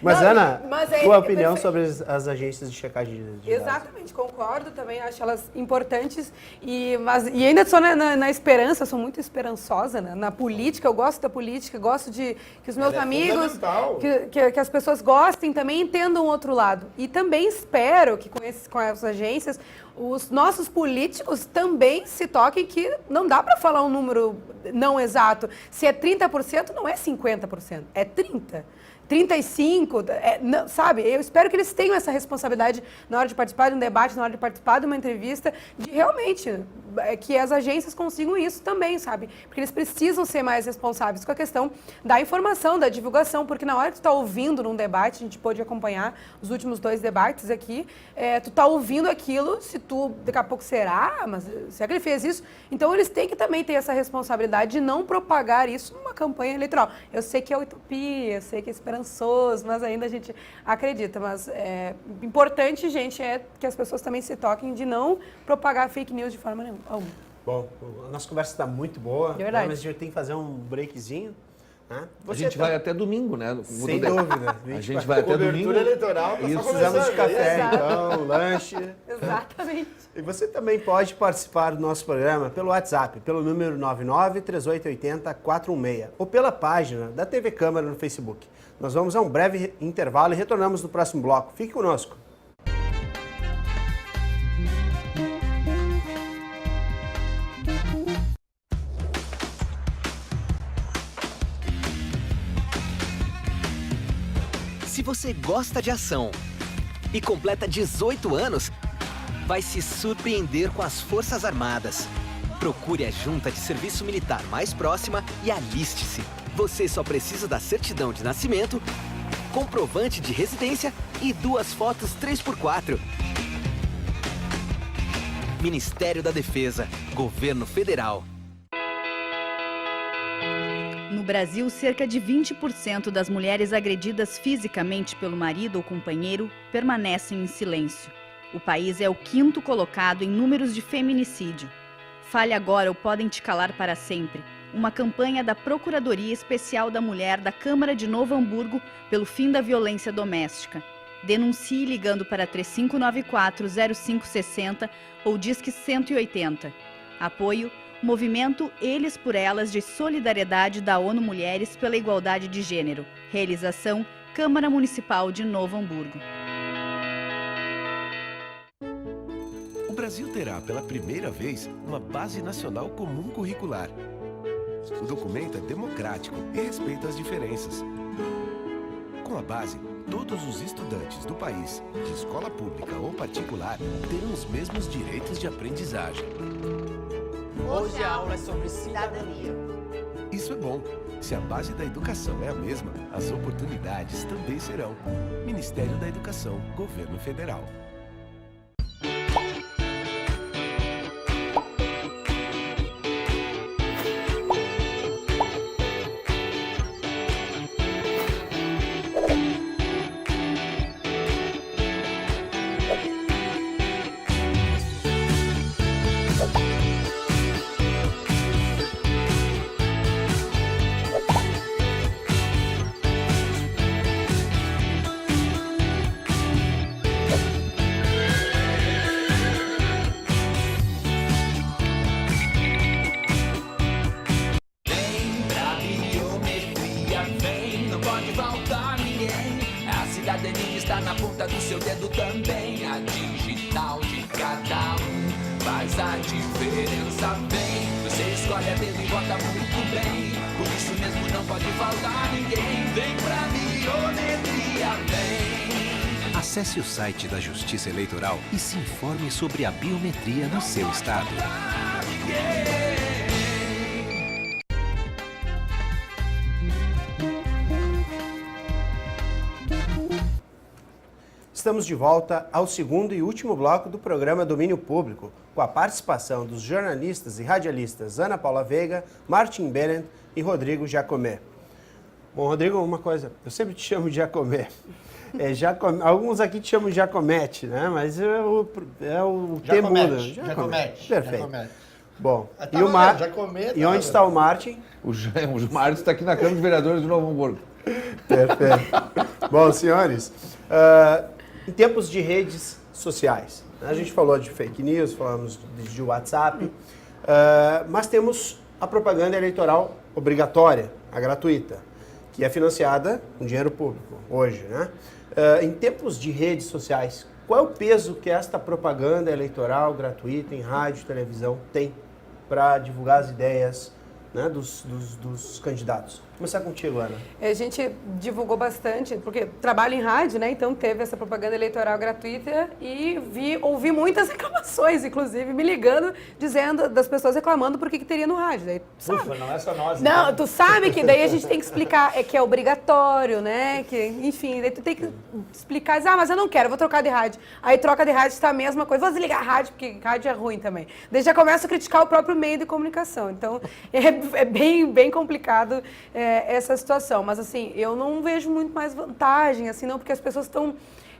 Mas, Ana, tua opinião sobre as agências de checagem de dados? Exatamente, concordo também, acho elas importantes e ainda estou na esperança, sou muito esperançosa, né? Na política, eu gosto da política, gosto de que os meus amigos, que as pessoas gostem também, entendam o outro lado. E também espero que com essas agências, os nossos políticos também se toquem que não dá para falar um número não exato. Se é 30%, não é 50%, é 30%. 35, sabe? Eu espero que eles tenham essa responsabilidade na hora de participar de um debate, na hora de participar de uma entrevista, de realmente que as agências consigam isso também, sabe? Porque eles precisam ser mais responsáveis com a questão da informação, da divulgação, porque na hora que tu tá ouvindo num debate, a gente pôde acompanhar os últimos 2 debates aqui, tu tá ouvindo aquilo, se tu, daqui a pouco, mas será que ele fez isso? Então eles têm que também ter essa responsabilidade de não propagar isso numa campanha eleitoral. Eu sei que é utopia, eu sei que é esperançoso, mas ainda a gente acredita, mas importante, gente, é que as pessoas também se toquem de não propagar fake news de forma nenhuma. Bom, a nossa conversa está muito boa, mas a gente tem que fazer um breakzinho. Né? A gente vai até domingo, né? Sem dúvida. A gente vai até domingo. Cobertura eleitoral, tá só precisamos de café, Exato. então, lanche. Exatamente. E você também pode participar do nosso programa pelo WhatsApp, pelo número 993880-416 ou pela página da TV Câmara no Facebook. Nós vamos a um breve intervalo e retornamos no próximo bloco. Fique conosco. Se você gosta de ação e completa 18 anos, vai se surpreender com as Forças Armadas. Procure a junta de serviço militar mais próxima e aliste-se. Você só precisa da certidão de nascimento, comprovante de residência e 2 fotos 3x4. Ministério da Defesa, Governo Federal. No Brasil, cerca de 20% das mulheres agredidas fisicamente pelo marido ou companheiro permanecem em silêncio. O país é o 5º colocado em números de feminicídio. Fale agora ou podem te calar para sempre. Uma campanha da Procuradoria Especial da Mulher da Câmara de Novo Hamburgo pelo fim da violência doméstica. Denuncie ligando para 3594-0560 ou Disque 180. Apoio Movimento Eles por Elas de Solidariedade da ONU Mulheres pela Igualdade de Gênero. Realização Câmara Municipal de Novo Hamburgo. O Brasil terá pela primeira vez uma Base Nacional Comum Curricular. O documento é democrático e respeita as diferenças. Com a base, todos os estudantes do país, de escola pública ou particular, terão os mesmos direitos de aprendizagem. Hoje a aula é sobre cidadania. Isso é bom. Se a base da educação é a mesma, as oportunidades também serão. Ministério da Educação, Governo Federal. Cidadania está na ponta do seu dedo também. A digital de cada um faz a diferença bem. Você escolhe a dedo e vota muito bem. Por isso mesmo não pode faltar ninguém. Vem pra biometria, vem. Acesse o site da Justiça Eleitoral e se informe sobre a biometria no seu estado. Estamos de volta ao segundo e último bloco do programa Domínio Público, com a participação dos jornalistas e radialistas Ana Paula Veiga, Martin Bennett e Rodrigo Jacomé. Bom, Rodrigo, uma coisa, eu sempre te chamo de Jacomé. Alguns aqui te chamam de Jacomete, né? Mas o termo muda. Jacomete. Perfeito. Jacomete. Bom, Jacomete, e onde está o Martin? O Martin está aqui na Câmara de Vereadores de Novo Hamburgo. Perfeito. Bom, senhores, em tempos de redes sociais, a gente falou de fake news, falamos de WhatsApp, mas temos a propaganda eleitoral obrigatória, a gratuita, que é financiada com dinheiro público hoje, né? Em tempos de redes sociais, qual é o peso que esta propaganda eleitoral gratuita em rádio e televisão tem para divulgar as ideias, né, dos candidatos? Vou começar contigo, Ana. A gente divulgou bastante, porque trabalho em rádio, né? Então teve essa propaganda eleitoral gratuita e ouvi muitas reclamações, inclusive, me ligando, dizendo, das pessoas reclamando por que teria no rádio. Daí, Ufa, não é só nós. Não, então. tu sabe que daí a gente tem que explicar, que é obrigatório, né? Que, enfim, daí tu tem que explicar, dizer, mas eu não quero, eu vou trocar de rádio. Aí troca de rádio, está a mesma coisa, vou desligar a rádio, porque rádio é ruim também. Daí já começa a criticar o próprio meio de comunicação. Então, é bem complicado essa situação. Mas, assim, eu não vejo muito mais vantagem, assim, não, porque as pessoas estão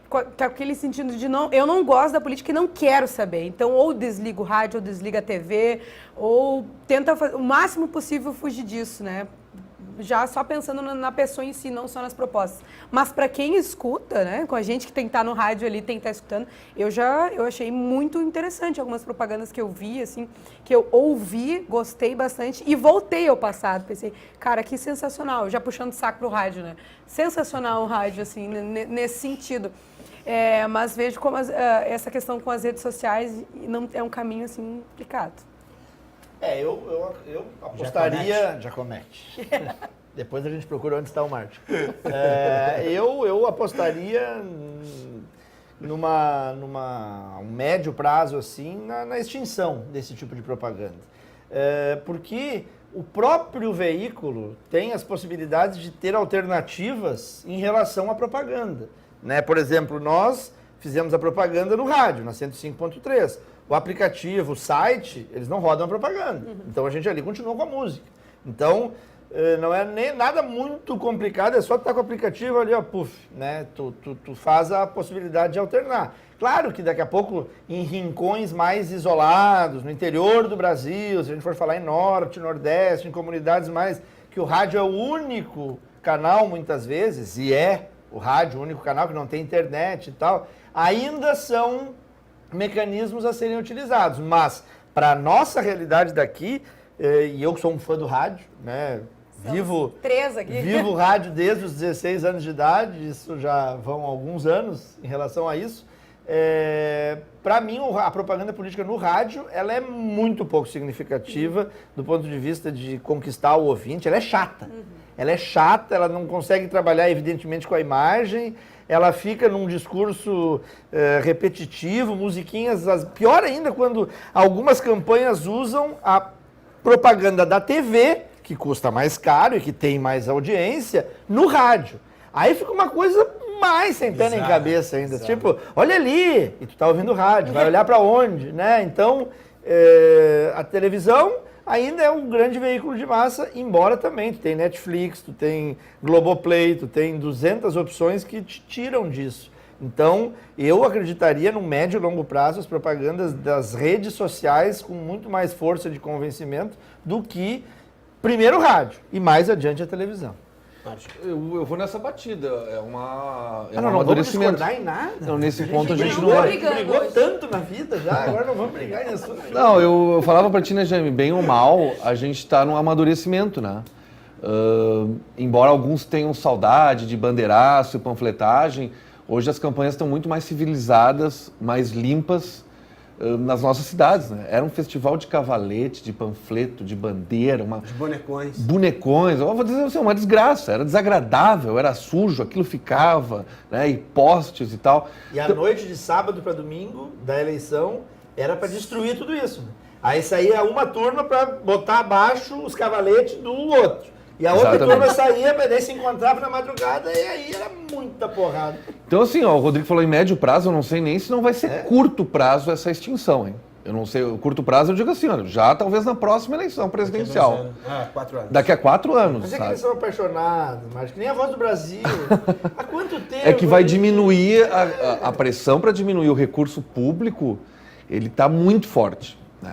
com aquele sentido de eu não gosto da política e não quero saber. Então, ou desliga o rádio, ou desliga a TV, ou tenta fazer, o máximo possível fugir disso, né? Já só pensando na pessoa em si, não só nas propostas. Mas para quem escuta, né, com a gente que tem que estar no rádio ali, tem que estar escutando, eu achei muito interessante algumas propagandas que eu vi, assim, que eu ouvi, gostei bastante e voltei ao passado. Pensei, cara, que sensacional, já puxando o saco pro rádio, né? Sensacional o rádio, assim, nesse sentido. Mas vejo como essa questão com as redes sociais não é um caminho, assim, complicado. Eu apostaria... Jacomete. Depois a gente procura onde está o Martin. Eu apostaria um médio prazo, assim, na extinção desse tipo de propaganda. Porque o próprio veículo tem as possibilidades de ter alternativas em relação à propaganda, né? Por exemplo, nós fizemos a propaganda no rádio, na 105.3. O aplicativo, o site, eles não rodam a propaganda. Então a gente ali continua com a música. Então não é nem nada muito complicado, é só tu estar com o aplicativo ali, ó, puf, né? Tu faz a possibilidade de alternar. Claro que daqui a pouco, em rincões mais isolados, no interior do Brasil, se a gente for falar em norte, nordeste, em comunidades mais, que o rádio é o único canal, muitas vezes, e o rádio o único canal que não tem internet e tal, ainda são mecanismos a serem utilizados, mas para a nossa realidade daqui, e eu que sou um fã do rádio, né, vivo o rádio desde os 16 anos de idade, isso já vão alguns anos em relação a isso, Para mim, a propaganda política no rádio, ela é muito pouco significativa do ponto de vista de conquistar o ouvinte. Ela é chata. Ela é chata, ela não consegue trabalhar, evidentemente, com a imagem. Ela fica num discurso repetitivo, musiquinhas... Pior ainda quando algumas campanhas usam a propaganda da TV, que custa mais caro e que tem mais audiência, no rádio. Aí fica uma coisa mais sem pé nem cabeça ainda. Exato. Tipo, olha ali, e tu tá ouvindo rádio, vai olhar para onde, né? Então, a televisão ainda é um grande veículo de massa, embora também tu tem Netflix, tu tem Globoplay, tu tem 200 opções que te tiram disso. Então, eu acreditaria no médio e longo prazo as propagandas das redes sociais com muito mais força de convencimento do que primeiro o rádio e mais adiante a televisão. Eu vou nessa batida, é um não amadurecimento. Não vamos discordar em nada. Não, nesse ponto a gente não vai... brigou tanto na vida já, agora não vamos brigar em assunto. Não, eu falava pra ti, né, Jaime, bem ou mal, a gente está num amadurecimento, né? Embora alguns tenham saudade de bandeiraço e panfletagem, hoje as campanhas estão muito mais civilizadas, mais limpas nas nossas cidades, né? Era um festival de cavalete, de panfleto, de bandeira, de bonecões. Bonecões, eu vou dizer assim, uma desgraça, era desagradável, era sujo, aquilo ficava, né? E postes e tal. E a noite de sábado para domingo da eleição era para destruir tudo isso. Né? Aí saía uma turma para botar abaixo os cavaletes do outro. E a outra turma saía para daí se encontrava na madrugada e aí era muita porrada. Então assim, ó, o Rodrigo falou em médio prazo, eu não sei nem se não vai ser curto prazo essa extinção, hein? Eu não sei, o curto prazo eu digo assim, ó, já talvez na próxima eleição presidencial. Daqui a 4 anos. Daqui a 4 anos, Mas sabe? é que eles são apaixonados, mas que nem a Voz do Brasil. Há quanto tempo? É que vai diminuir a pressão para diminuir o recurso público, ele está muito forte. Né?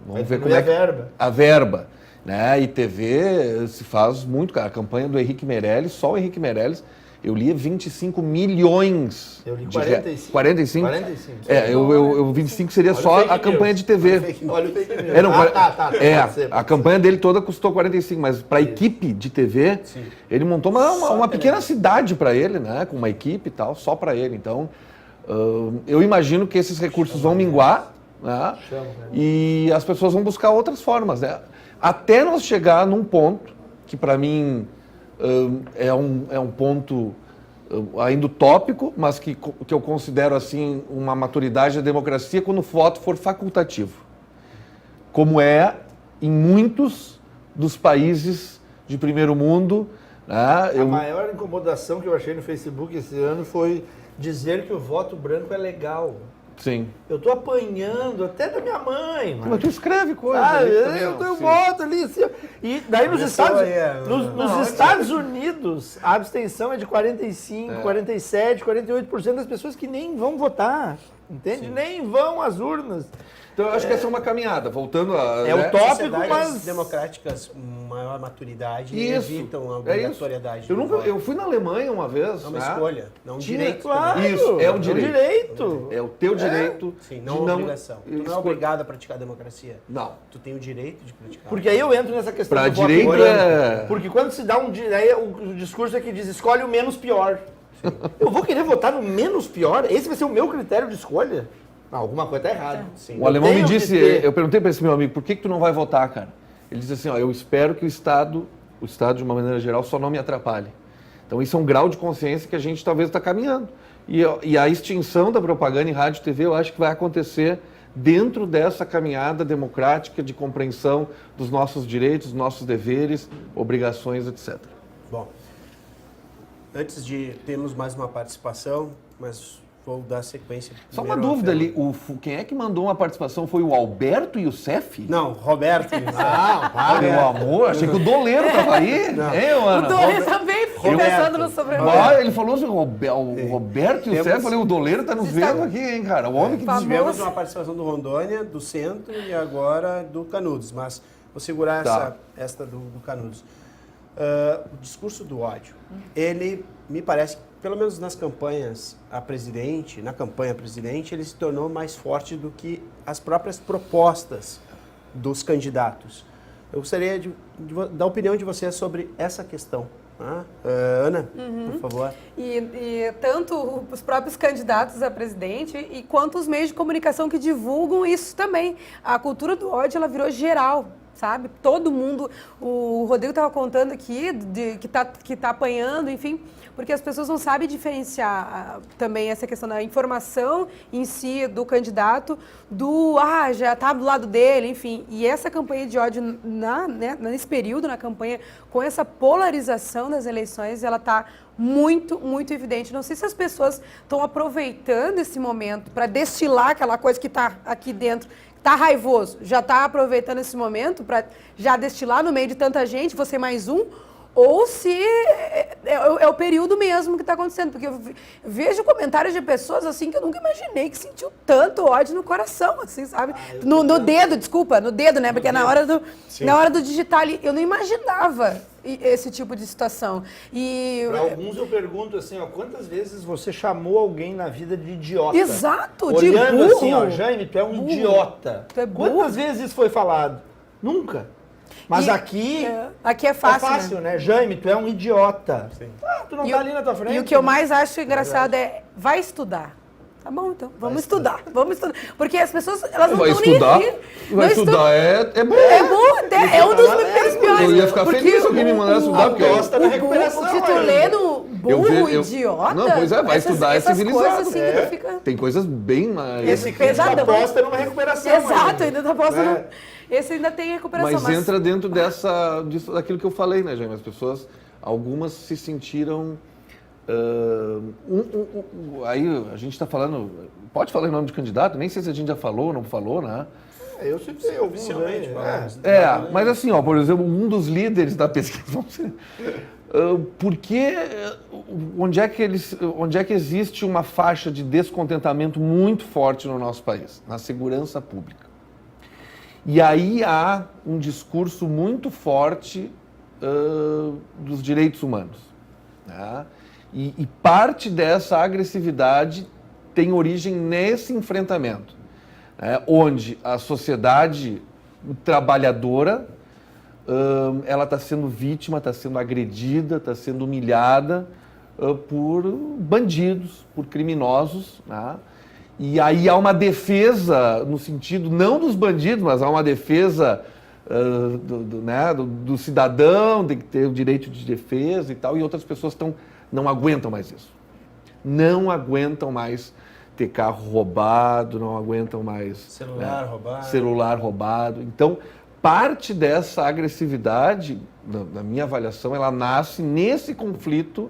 Vamos ver como é que... A verba. Né? E TV se faz muito, cara. A campanha do Henrique Meirelles, só o Henrique Meirelles, eu li 25 milhões. Eu li 45. 45? 45. Eu 25 seria olha só a campanha de TV. Olha o fake news. A campanha dele toda custou 45, mas para a equipe de TV, ele montou uma pequena cidade para ele, né? Com uma equipe e tal, só para ele. Então, eu imagino que esses recursos vão minguar, né? E as pessoas vão buscar outras formas, né? Até nós chegar num ponto que para mim é um ponto ainda utópico, mas que eu considero assim uma maturidade da democracia quando o voto for facultativo, como é em muitos dos países de primeiro mundo. Né? A maior incomodação que eu achei no Facebook esse ano foi dizer que o voto branco é legal. Sim. Eu tô apanhando até da minha mãe. Mas tu escreve coisa. Eu voto ali. Assim, e daí nos Estados Unidos, a abstenção é de 45, 47, 48% das pessoas que nem vão votar. Entende? Sim. Nem vão às urnas. Então eu acho que essa é uma caminhada, voltando a... É utópico, mas... democráticas, maior maturidade, evitam a obrigatoriedade. Eu fui na Alemanha uma vez. É uma escolha, não um direito. Claro, isso, é um direito. É o teu direito. Sim, não uma obrigação. Tu não é obrigado a praticar a democracia. Não. Tu tem o direito de praticar. Porque aí eu entro nessa questão do voto direito branco. Porque quando se dá aí o discurso é que diz, escolhe o menos pior. Eu vou querer votar no menos pior? Esse vai ser o meu critério de escolha? Não, alguma coisa está errada. Sim. O alemão me disse, eu perguntei para esse meu amigo, por que tu não vai votar, cara? Ele disse assim, ó, eu espero que o Estado de uma maneira geral, só não me atrapalhe. Então isso é um grau de consciência que a gente talvez está caminhando. E a extinção da propaganda em rádio e TV, eu acho que vai acontecer dentro dessa caminhada democrática de compreensão dos nossos direitos, dos nossos deveres, obrigações, etc. Bom, antes de termos mais uma participação, mas vou dar sequência. Só uma dúvida ali, quem é que mandou uma participação? Foi o Alberto Youssef? Não, Roberto. Meu amor, achei que o Doleiro estava aí. Não. Ana? O Doleiro também ficou pensando no sobrenome. Ele falou assim, o Roberto Youssef, eu falei, o Doleiro está nos vendo aqui, hein, cara? O homem que tivemos uma participação do Rondônia, do Centro e agora do Canudos, mas vou segurar esta do Canudos. O discurso do ódio, ele me parece que, pelo menos nas campanhas na campanha presidente, ele se tornou mais forte do que as próprias propostas dos candidatos. Eu gostaria da opinião de vocês sobre essa questão. Ana, por favor. E tanto os próprios candidatos a presidente e quanto os meios de comunicação que divulgam isso também. A cultura do ódio, ela virou geral, sabe? Todo mundo, o Rodrigo estava contando aqui que tá apanhando, enfim, porque as pessoas não sabem diferenciar também essa questão da informação em si do candidato, já tá do lado dele, enfim. E essa campanha de ódio, nesse período, na campanha, com essa polarização das eleições, ela tá muito, muito evidente. Não sei se as pessoas estão aproveitando esse momento para destilar aquela coisa que está aqui dentro, tá raivoso, já está aproveitando esse momento para já destilar no meio de tanta gente, você mais um, ou se é o período mesmo que está acontecendo, porque eu vejo comentários de pessoas assim que eu nunca imaginei que sentiu tanto ódio no coração, assim, sabe? No dedo, né? Porque na hora do digital ali, eu não imaginava esse tipo de situação. E para alguns eu pergunto assim, quantas vezes você chamou alguém na vida de idiota? Exato, olhando de burro. assim, Jaime, tu é um idiota. Tu é burro. Quantas vezes isso foi falado? Nunca. Mas aqui é fácil, né? Jaime, tu é um idiota. Tu não tá ali na tua frente. E o que eu mais acho engraçado vai estudar. Tá bom, então. Vamos estudar. Porque as pessoas, elas não estão nem aí. Vai estudar é bom. É bom até. É um dos primeiros piores. Eu ia ficar feliz se alguém me mandasse estudar. Porque gosta da recuperação. O que tu lê no burro, idiota. Não, pois vai estudar é civilizado. Coisas assim que tu fica... Tem coisas bem mais... Esse crítico aposta numa recuperação. Exato, ainda tá apostando... Esse ainda tem recuperação. Mas entra dentro daquilo que eu falei, né, Jaime? As pessoas, algumas se sentiram... aí a gente está falando... Pode falar em nome de candidato? Nem sei se a gente já falou ou não falou, né? Eu sempre sei, oficialmente. Mas assim, por exemplo, um dos líderes da pesquisa... Porque onde é que existe uma faixa de descontentamento muito forte no nosso país? Na segurança pública. E aí há um discurso muito forte dos direitos humanos. Né? E parte dessa agressividade tem origem nesse enfrentamento, né? Onde a sociedade trabalhadora ela está sendo vítima, está sendo agredida, está sendo humilhada por bandidos, por criminosos, né? E aí há uma defesa, no sentido não dos bandidos, mas há uma defesa do cidadão, tem que ter o direito de defesa e tal, e outras pessoas não aguentam mais isso. Não aguentam mais ter carro roubado, não aguentam mais... Celular roubado. Então, parte dessa agressividade, na minha avaliação, ela nasce nesse conflito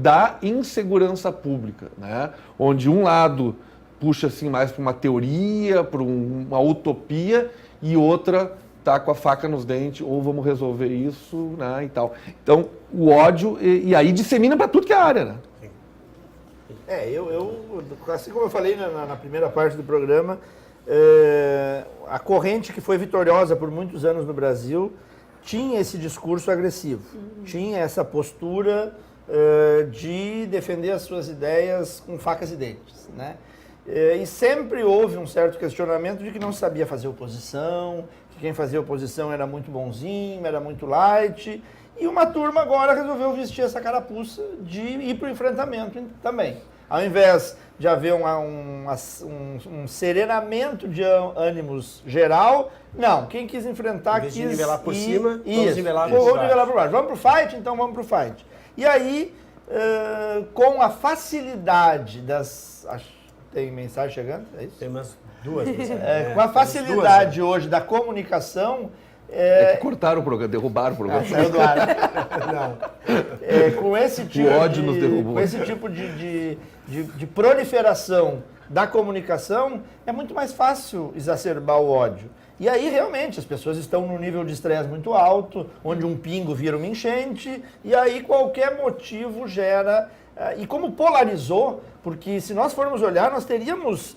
da insegurança pública, né? Onde um lado puxa assim mais para uma teoria, para uma utopia, e outra tá com a faca nos dentes, ou vamos resolver isso, né, e tal. Então, o ódio, e aí dissemina para tudo que é área, né? Assim como eu falei na primeira parte do programa, a corrente que foi vitoriosa por muitos anos no Brasil tinha esse discurso agressivo, tinha essa postura de defender as suas ideias com facas e dentes, né? E sempre houve um certo questionamento de que não sabia fazer oposição, que quem fazia oposição era muito bonzinho, era muito light, e uma turma agora resolveu vestir essa carapuça de ir para o enfrentamento também. Ao invés de haver um serenamento de ânimos geral, não, quem quis enfrentar quis nivelar por cima, vamos nivelar por baixo. Vamos para o fight? Então vamos para o fight. E aí, com a facilidade das... Tem mensagem chegando? É isso? Tem umas duas mensagens. Com a facilidade hoje da comunicação... É que cortaram o programa, derrubaram o programa. Saiu do ar. Com esse tipo o ódio nos derrubou. Com esse tipo de proliferação da comunicação, é muito mais fácil exacerbar o ódio. E aí, realmente, as pessoas estão num nível de estresse muito alto, onde um pingo vira uma enchente, e aí qualquer motivo gera... E como polarizou, porque se nós formos olhar, nós teríamos...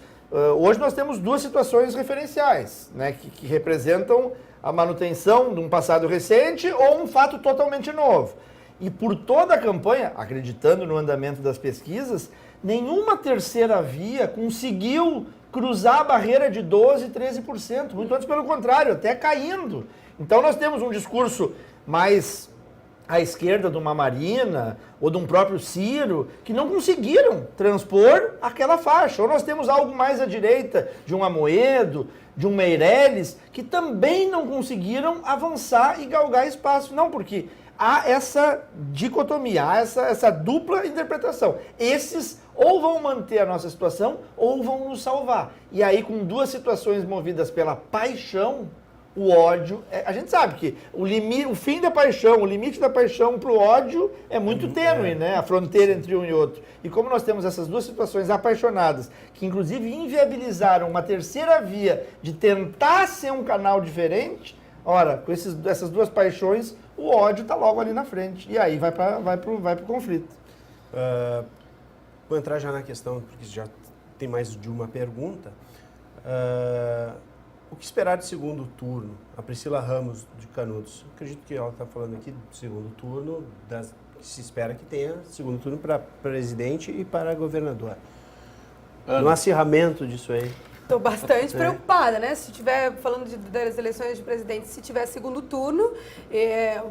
Hoje nós temos duas situações referenciais, né, que representam a manutenção de um passado recente ou um fato totalmente novo. E por toda a campanha, acreditando no andamento das pesquisas, nenhuma terceira via conseguiu cruzar a barreira de 12%, 13%, muito antes pelo contrário, até caindo. Então nós temos um discurso mais à esquerda de uma Marina ou de um próprio Ciro, que não conseguiram transpor aquela faixa. Ou nós temos algo mais à direita, de um Amoedo, de um Meirelles, que também não conseguiram avançar e galgar espaço. Não, porque há essa dicotomia, há essa dupla interpretação. Esses ou vão manter a nossa situação ou vão nos salvar. E aí, com duas situações movidas pela paixão, o ódio, a gente sabe que o fim da paixão, o limite da paixão para o ódio é muito tênue, né? A fronteira entre um e outro. E como nós temos essas duas situações apaixonadas, que inclusive inviabilizaram uma terceira via de tentar ser um canal diferente, ora, com essas duas paixões, o ódio está logo ali na frente. E aí vai pro conflito. Vou entrar já na questão, porque já tem mais de uma pergunta. O que esperar de segundo turno? A Priscila Ramos, de Canudos. Acredito que ela está falando aqui do segundo turno, que se espera que tenha segundo turno para presidente e para governador. No acirramento disso aí. Estou bastante preocupada, né? Se tiver, falando das eleições de presidente, se tiver segundo turno,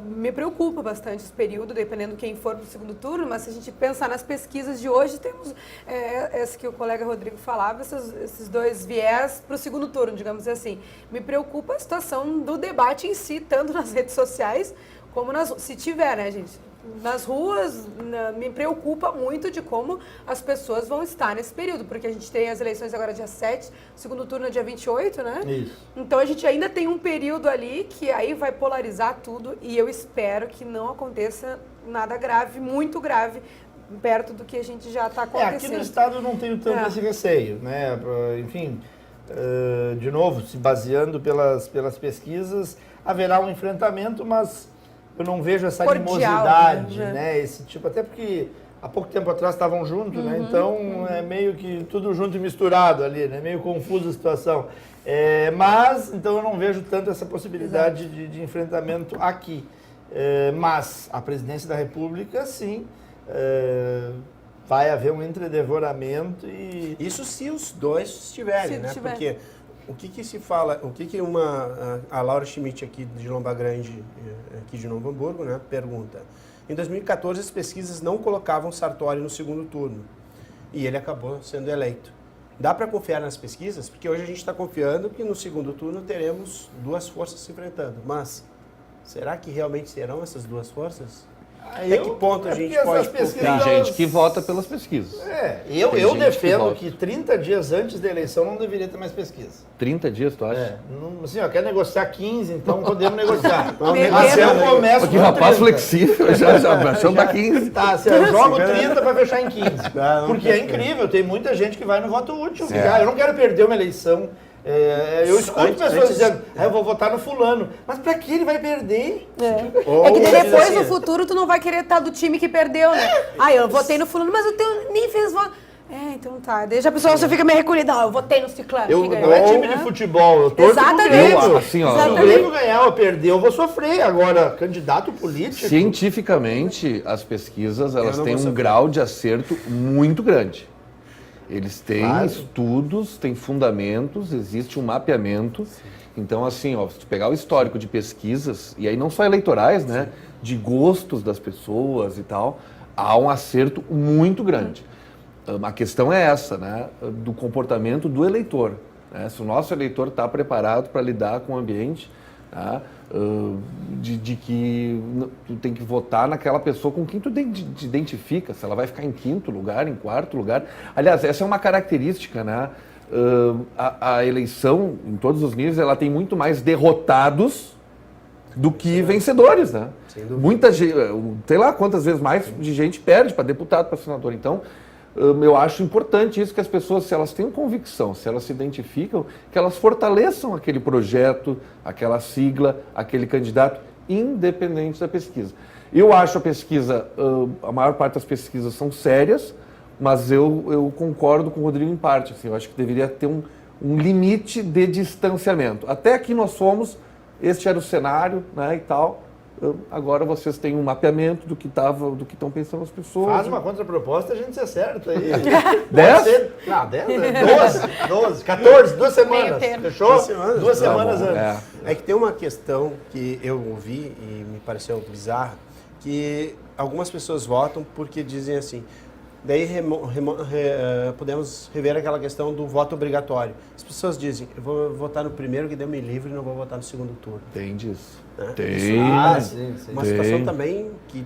me preocupa bastante esse período, dependendo de quem for para o segundo turno, mas se a gente pensar nas pesquisas de hoje, temos essa que o colega Rodrigo falava, esses dois viés para o segundo turno, digamos assim. Me preocupa a situação do debate em si, tanto nas redes sociais, como se tiver, né, gente? Nas ruas, me preocupa muito de como as pessoas vão estar nesse período, porque a gente tem as eleições agora dia 7, segundo turno é dia 28, né? Isso. Então a gente ainda tem um período ali que aí vai polarizar tudo e eu espero que não aconteça nada grave, muito grave, perto do que a gente já está acontecendo. Aqui no estado eu não tenho tanto esse receio, né? Enfim, de novo, se baseando pelas pesquisas, haverá um enfrentamento, mas eu não vejo essa animosidade, né? Esse tipo, até porque há pouco tempo atrás estavam juntos, né? Então é meio que tudo junto e misturado ali, né? Meio confusa a situação. Mas, então eu não vejo tanto essa possibilidade de enfrentamento aqui. Mas a presidência da República, sim, vai haver um entredevoramento e... Isso se os dois estiverem, né? Porque o que se fala, a Laura Schmidt aqui de Lomba Grande, aqui de Novo Hamburgo, né, pergunta. Em 2014 as pesquisas não colocavam Sartori no segundo turno e ele acabou sendo eleito. Dá para confiar nas pesquisas? Porque hoje a gente está confiando que no segundo turno teremos duas forças se enfrentando. Mas será que realmente serão essas duas forças? Até que ponto a gente pode confiar? Tem gente que vota pelas pesquisas. Eu defendo que 30 dias antes da eleição não deveria ter mais pesquisa. 30 dias, tu acha? Assim, quer negociar 15, então podemos negociar. Mas eu começo com rapaz 30. Flexível, já achando da 15. Tá, eu jogo 30 para fechar em 15. Porque é incrível, tem muita gente que vai no voto útil. Eu não quero perder uma eleição. Eu escuto pessoas dizendo, eu vou votar no fulano. Mas pra que ele vai perder? É que depois no futuro tu não vai querer estar do time que perdeu, né? Eu votei no fulano, mas eu nem fiz voto. Então tá. Desde a pessoa você fica meio recolhida. Eu votei no ciclano que ganhou. Não é time de futebol, eu torço pro Grêmio. Se o Grêmio ganhar ou perder, eu vou sofrer. Agora, candidato político... Cientificamente, as pesquisas elas têm um grau de acerto muito grande. Eles têm estudos, têm fundamentos, existe um mapeamento. Sim. Então, assim, se tu pegar o histórico de pesquisas, e aí não só eleitorais, né? De gostos das pessoas e tal, há um acerto muito grande. A questão é essa, né? Do comportamento do eleitor. Né? Se o nosso eleitor está preparado para lidar com o ambiente, tá? De que tu tem que votar naquela pessoa com quem tu te identifica, se ela vai ficar em quinto lugar, em quarto lugar. Aliás, essa é uma característica, né? A eleição, em todos os níveis, ela tem muito mais derrotados do que vencedores, né? Muita gente, sei lá quantas vezes mais de gente perde para deputado, para senador. Então, eu acho importante isso, que as pessoas, se elas têm convicção, se elas se identificam, que elas fortaleçam aquele projeto, aquela sigla, aquele candidato, independente da pesquisa. Eu acho a pesquisa, a maior parte das pesquisas são sérias, mas eu concordo com o Rodrigo em parte. Assim, eu acho que deveria ter um limite de distanciamento. Até aqui nós fomos, este era o cenário, né, e tal. Agora vocês têm um mapeamento do que estão pensando as pessoas. Faz uma contraproposta, a gente se acerta aí. 10? Não, 10, 12, 14, 2 semanas. Fechou? 2 semanas antes. É que tem uma questão que eu ouvi e me pareceu bizarra, que algumas pessoas votam porque dizem assim, daí podemos rever aquela questão do voto obrigatório. As pessoas dizem, eu vou votar no primeiro que deu me livre e não vou votar no segundo turno. Tem disso. Né? Tem. Sim. Uma situação também que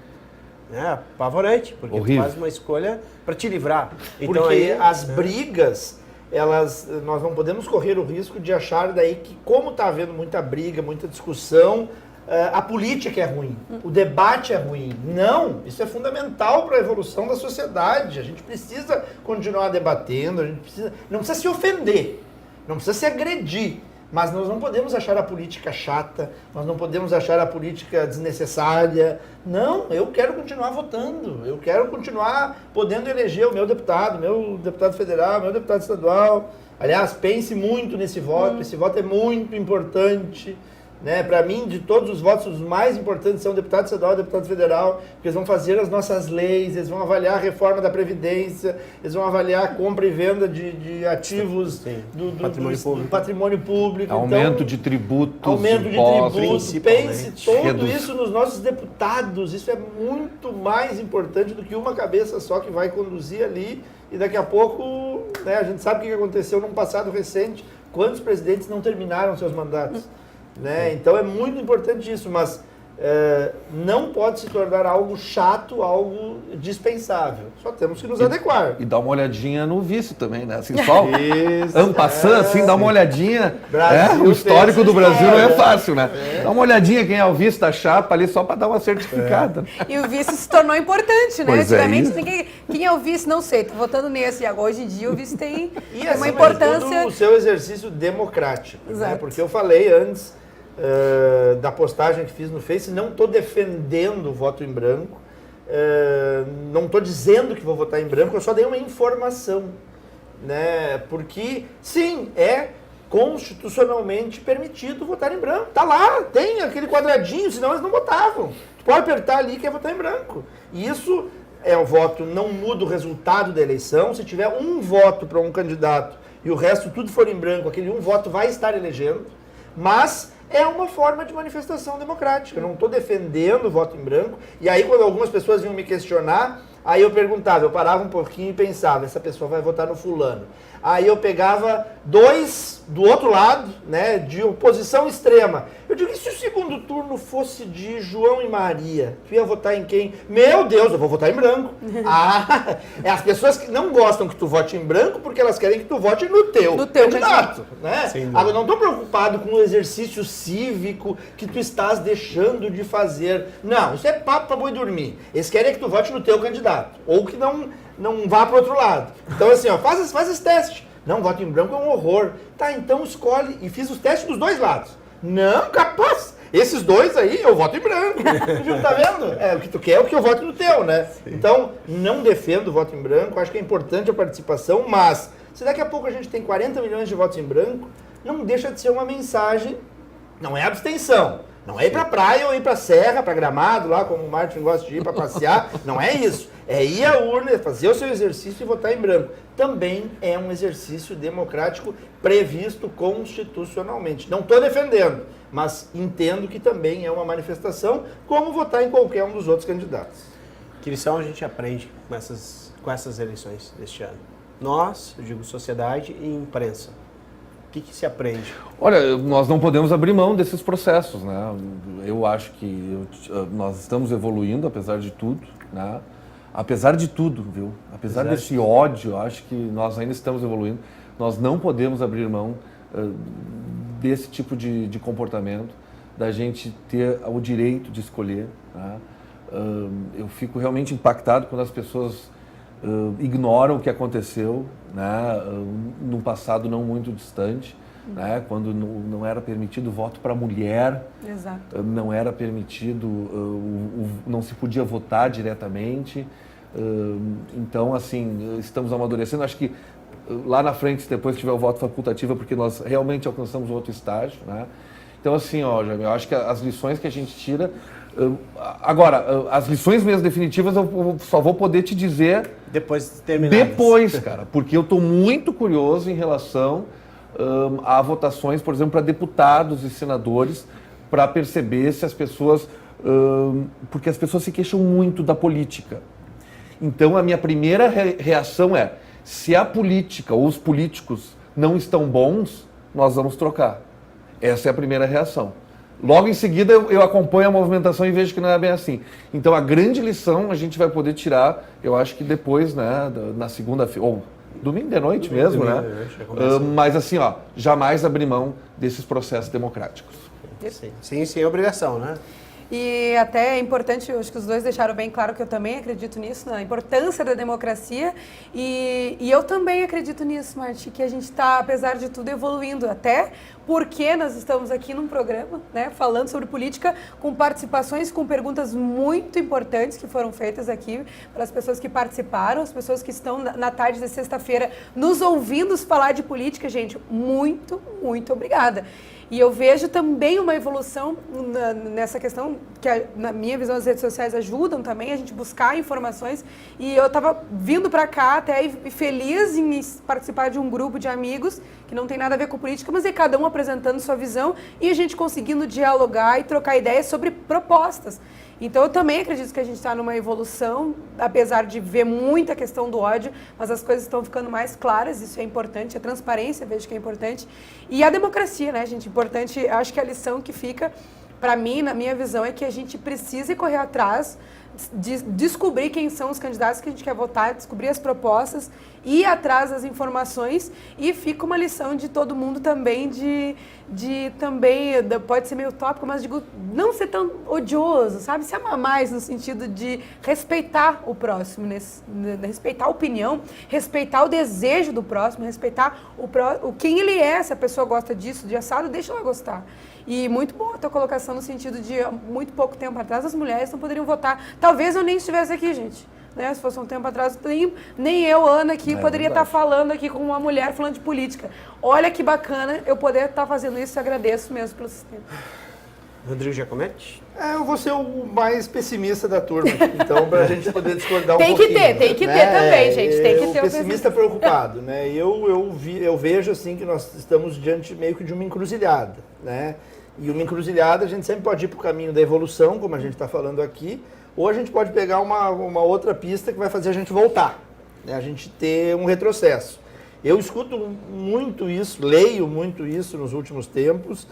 é apavorante, porque tu faz uma escolha para te livrar. Então, porque aí, as brigas, nós não podemos correr o risco de achar daí que, como está havendo muita briga, muita discussão, a política é ruim, o debate é ruim. Não, isso é fundamental para a evolução da sociedade. A gente precisa continuar debatendo, não precisa se ofender, não precisa se agredir. Mas nós não podemos achar a política chata, nós não podemos achar a política desnecessária. Não, eu quero continuar votando, eu quero continuar podendo eleger o meu deputado federal, meu deputado estadual. Aliás, pense muito nesse voto, esse voto é muito importante. Né? Para mim, de todos os votos, os mais importantes são o deputado estadual e o deputado federal, porque eles vão fazer as nossas leis, eles vão avaliar a reforma da Previdência, eles vão avaliar a compra e venda de ativos do patrimônio público. Aumento então, de tributos, aumento impostos, de tributos, pense tudo isso nos nossos deputados. Isso é muito mais importante do que uma cabeça só que vai conduzir ali e daqui a pouco, né, a gente sabe o que aconteceu num passado recente, quantos presidentes não terminaram seus mandatos. Né? Então é muito importante isso, mas não pode se tornar algo chato, algo dispensável. Só temos que nos adequar. E dar uma olhadinha no vice também, né? Assim, só passando, assim, dá uma olhadinha. O histórico do Brasil não é fácil, né? Dá uma olhadinha quem é o vice da chapa ali, só para dar uma certificada. E o vice se tornou importante, né? Pois antigamente, quem é o vice? Não sei, tô votando nesse. Agora, hoje em dia, o vice tem assim, uma importância. O seu exercício democrático. Exato. Né? Porque eu falei antes da postagem que fiz no Face, não estou defendendo o voto em branco, não estou dizendo que vou votar em branco, eu só dei uma informação, né? Porque, sim, é constitucionalmente permitido votar em branco. Tá lá, tem aquele quadradinho, senão eles não votavam. Tu pode apertar ali que é votar em branco. E isso é o voto, não muda o resultado da eleição. Se tiver um voto para um candidato e o resto tudo for em branco, aquele um voto vai estar elegendo, mas é uma forma de manifestação democrática. Eu não estou defendendo o voto em branco. E aí, quando algumas pessoas vinham me questionar, aí eu perguntava, eu parava um pouquinho e pensava, essa pessoa vai votar no fulano. Aí eu pegava dois do outro lado, né, de oposição extrema. Eu digo, e se o segundo turno fosse de João e Maria? Tu ia votar em quem? Meu Deus, eu vou votar em branco. As pessoas que não gostam que tu vote em branco porque elas querem que tu vote no teu candidato. Né? Agora, eu não estou preocupado com o exercício cívico que tu estás deixando de fazer. Não, isso é papo para boi dormir. Eles querem que tu vote no teu candidato. Ou que não vá para o outro lado. Então, assim, ó, faz esse teste. Não, voto em branco é um horror. Tá, então escolhe. E fiz os testes dos dois lados. Não, capaz. Esses dois aí, eu voto em branco. Tá vendo? O que tu quer é o que eu voto no teu, né? Sim. Então, não defendo o voto em branco. Acho que é importante a participação, mas se daqui a pouco a gente tem 40 milhões de votos em branco, não deixa de ser uma mensagem. Não é abstenção. Não é ir pra praia ou ir pra serra, pra Gramado, lá como o Martin gosta de ir pra passear. Não é isso. É ir à urna, fazer o seu exercício e votar em branco. Também é um exercício democrático previsto constitucionalmente. Não estou defendendo, mas entendo que também é uma manifestação, como votar em qualquer um dos outros candidatos. Que lição a gente aprende com essas eleições deste ano? Nós, eu digo sociedade e imprensa. O que se aprende? Olha, nós não podemos abrir mão desses processos, né? Eu acho que nós estamos evoluindo, apesar de tudo, né? Apesar de tudo, viu? Apesar desse ódio, eu acho que nós ainda estamos evoluindo. Nós não podemos abrir mão desse tipo de comportamento, da gente ter o direito de escolher, né? Eu fico realmente impactado quando as pessoas ignoram o que aconteceu, né, num passado não muito distante, né, quando não era permitido voto para mulher, Exato. Não era permitido, não se podia votar diretamente. Então, assim, estamos amadurecendo. Acho que lá na frente, se depois tiver o voto facultativo, é porque nós realmente alcançamos outro estágio, né? Então, assim, Jaime, eu acho que as lições que a gente tira... Agora, as lições mesmo definitivas eu só vou poder te dizer... Depois terminadas. Depois, cara, porque eu estou muito curioso em relação a votações, por exemplo, para deputados e senadores, para perceber se as pessoas porque as pessoas se queixam muito da política. Então, a minha primeira reação é, se a política ou os políticos não estão bons, nós vamos trocar. Essa é a primeira reação. Logo em seguida, eu acompanho a movimentação e vejo que não é bem assim. Então, a grande lição a gente vai poder tirar, eu acho que depois, né, na segunda-feira, ou domingo de noite mesmo, né? Mas assim, ó, jamais abrir mão desses processos democráticos. Sim, sem obrigação, né? E até é importante, eu acho que os dois deixaram bem claro que eu também acredito nisso, na importância da democracia. E eu também acredito nisso, Marti, que a gente está, apesar de tudo, evoluindo. Até porque nós estamos aqui num programa, né, falando sobre política, com participações, com perguntas muito importantes que foram feitas aqui para as pessoas que participaram, as pessoas que estão na tarde de sexta-feira nos ouvindo falar de política. Gente, muito, muito obrigada. E eu vejo também uma evolução nessa questão, que na minha visão as redes sociais ajudam também a gente buscar informações. E eu estava vindo para cá até feliz em participar de um grupo de amigos que não tem nada a ver com política, mas é cada um apresentando sua visão e a gente conseguindo dialogar e trocar ideias sobre propostas. Então eu também acredito que a gente está numa evolução, apesar de ver muita questão do ódio, mas as coisas estão ficando mais claras, isso é importante, a transparência vejo que é importante. E a democracia, né, gente? Importante, acho que a lição que fica, para mim, na minha visão, é que a gente precisa correr atrás, de descobrir quem são os candidatos que a gente quer votar, descobrir as propostas, ir atrás das informações, e fica uma lição de todo mundo também, também, pode ser meio utópico, mas digo, não ser tão odioso, sabe? Se amar mais no sentido de respeitar o próximo, respeitar a opinião, respeitar o desejo do próximo, respeitar quem ele é, se a pessoa gosta disso, de assado, deixa ela gostar. E muito boa a tua colocação no sentido de, muito pouco tempo atrás, as mulheres não poderiam votar. Talvez eu nem estivesse aqui, gente. Né? Se fosse um tempo atrás, nem eu, Ana, aqui, poderia estar falando aqui com uma mulher falando de política. Olha que bacana eu poder estar fazendo isso, agradeço mesmo pelo sistema. Rodrigo Giacometti? Eu vou ser o mais pessimista da turma, então, para a gente poder discordar um pouquinho. Tem que ter também, gente. Tem que ter o pessimista preocupado, né? Eu vejo, assim, que nós estamos diante meio que de uma encruzilhada, né? E uma encruzilhada, a gente sempre pode ir para o caminho da evolução, como a gente está falando aqui, ou a gente pode pegar uma outra pista que vai fazer a gente voltar, né? A gente ter um retrocesso. Eu escuto muito isso, leio muito isso nos últimos tempos,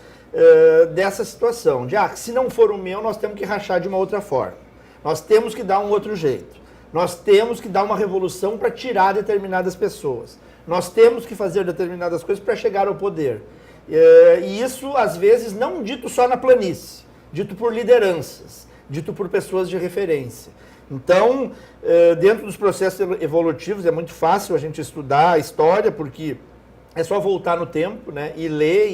dessa situação, de se não for o meu, nós temos que rachar de uma outra forma. Nós temos que dar um outro jeito. Nós temos que dar uma revolução para tirar determinadas pessoas. Nós temos que fazer determinadas coisas para chegar ao poder. E isso, às vezes, não dito só na planície, dito por lideranças, dito por pessoas de referência. Então, dentro dos processos evolutivos, é muito fácil a gente estudar a história, porque é só voltar no tempo, né, e ler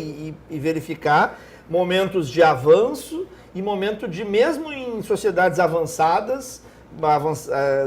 e verificar momentos de avanço e momento de, mesmo em sociedades avançadas,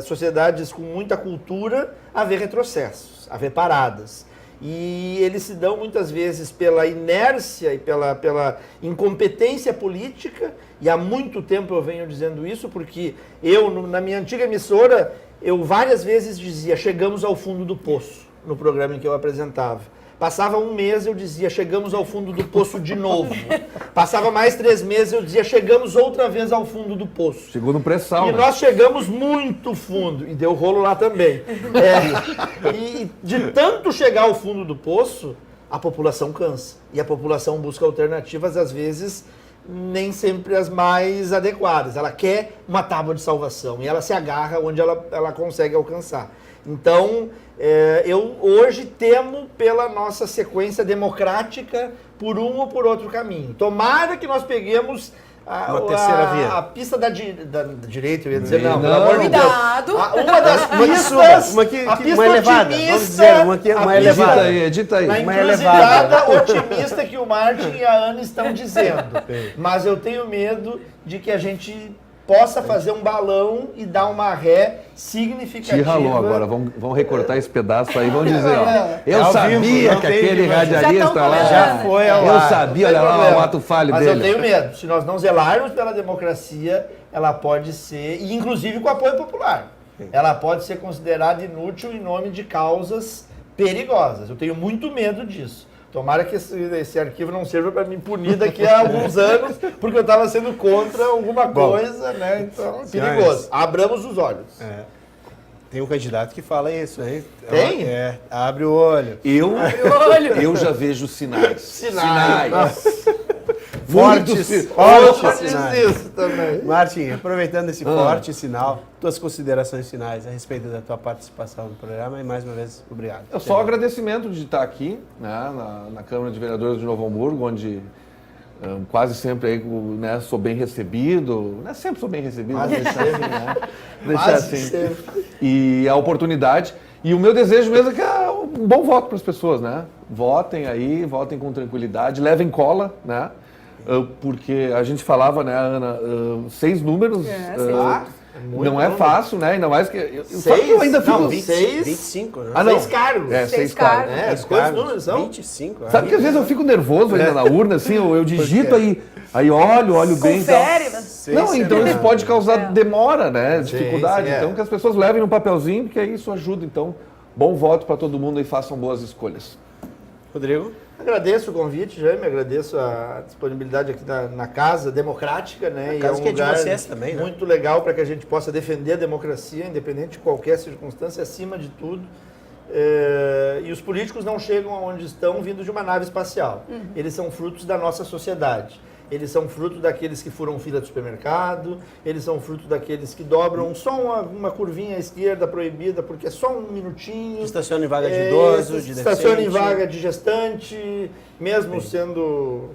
sociedades com muita cultura, haver retrocessos, haver paradas. E eles se dão muitas vezes pela inércia e pela incompetência política, e há muito tempo eu venho dizendo isso, porque eu, na minha antiga emissora, eu várias vezes dizia, chegamos ao fundo do poço, no programa em que eu apresentava. Passava um mês, eu dizia, chegamos ao fundo do poço de novo. Passava mais 3 meses, eu dizia, chegamos outra vez ao fundo do poço. Chegou no pré-sal. E nós chegamos muito fundo, e deu rolo lá também. E de tanto chegar ao fundo do poço, a população cansa. E a população busca alternativas, às vezes, nem sempre as mais adequadas. Ela quer uma tábua de salvação, e ela se agarra onde ela consegue alcançar. Então, eu hoje temo pela nossa sequência democrática por um ou por outro caminho. Tomara que nós peguemos a pista da direita, eu ia dizer, não, pelo amor de Deus. Cuidado! Uma das pistas, a pista elevada, otimista, vamos dizer, uma elevada. Edita aí. Na encruzilhada otimista que o Martin e a Ana estão dizendo. Mas eu tenho medo de que a gente possa fazer um balão e dar uma ré significativa. Te ralou agora, vamos recortar esse pedaço aí, vamos dizer, ó. Eu sabia que aquele radialista lá já foi ao ar. Eu sabia, olha lá o ato falho dele. Mas eu tenho medo, se nós não zelarmos pela democracia, ela pode ser, e inclusive com apoio popular, ela pode ser considerada inútil em nome de causas perigosas. Eu tenho muito medo disso. Tomara que esse arquivo não sirva para me punir daqui a alguns anos, porque eu estava sendo contra alguma coisa, né? Então, é perigoso. Abramos os olhos. Tem um candidato que fala isso, hein? Tem? Abre o olho. Eu já vejo sinais. Sinais. Fortes sinais. Isso também. Martim, aproveitando esse forte sinal, tuas considerações finais a respeito da tua participação no programa e mais uma vez, obrigado. Só agradecimento de estar aqui, né, na Câmara de Vereadores de Novo Hamburgo, onde quase sempre aí, né, sou bem recebido, né, sempre sou bem recebido, deixar assim. E a oportunidade, e o meu desejo mesmo é que é um bom voto para as pessoas, né? Votem aí, votem com tranquilidade, levem cola, né? Porque a gente falava, né, Ana, 6 números, não é fácil, né? Ainda mais que... Sabe que eu ainda fico... 25, né? 6 cargos. 6 cargos. Quantos números são? 25. Sabe que às vezes eu fico nervoso ainda na urna, assim, eu digito aí olho bem e tal. Não, então isso pode causar demora, né? Dificuldade. Então que as pessoas levem um papelzinho, porque isso ajuda. Então, bom voto para todo mundo e façam boas escolhas. Rodrigo? Agradeço o convite, Jaime, agradeço a disponibilidade aqui na Casa Democrática, né? A casa e que é de vocês também, né? Muito legal para que a gente possa defender a democracia, independente de qualquer circunstância, acima de tudo. E os políticos não chegam aonde estão vindo de uma nave espacial. Eles são frutos da nossa sociedade. Eles são fruto daqueles que furam fila do supermercado, eles são fruto daqueles que dobram só uma curvinha à esquerda proibida, porque é só um minutinho. Estaciona em vaga de idoso, de estaciona deficiente. em vaga de gestante, mesmo sendo...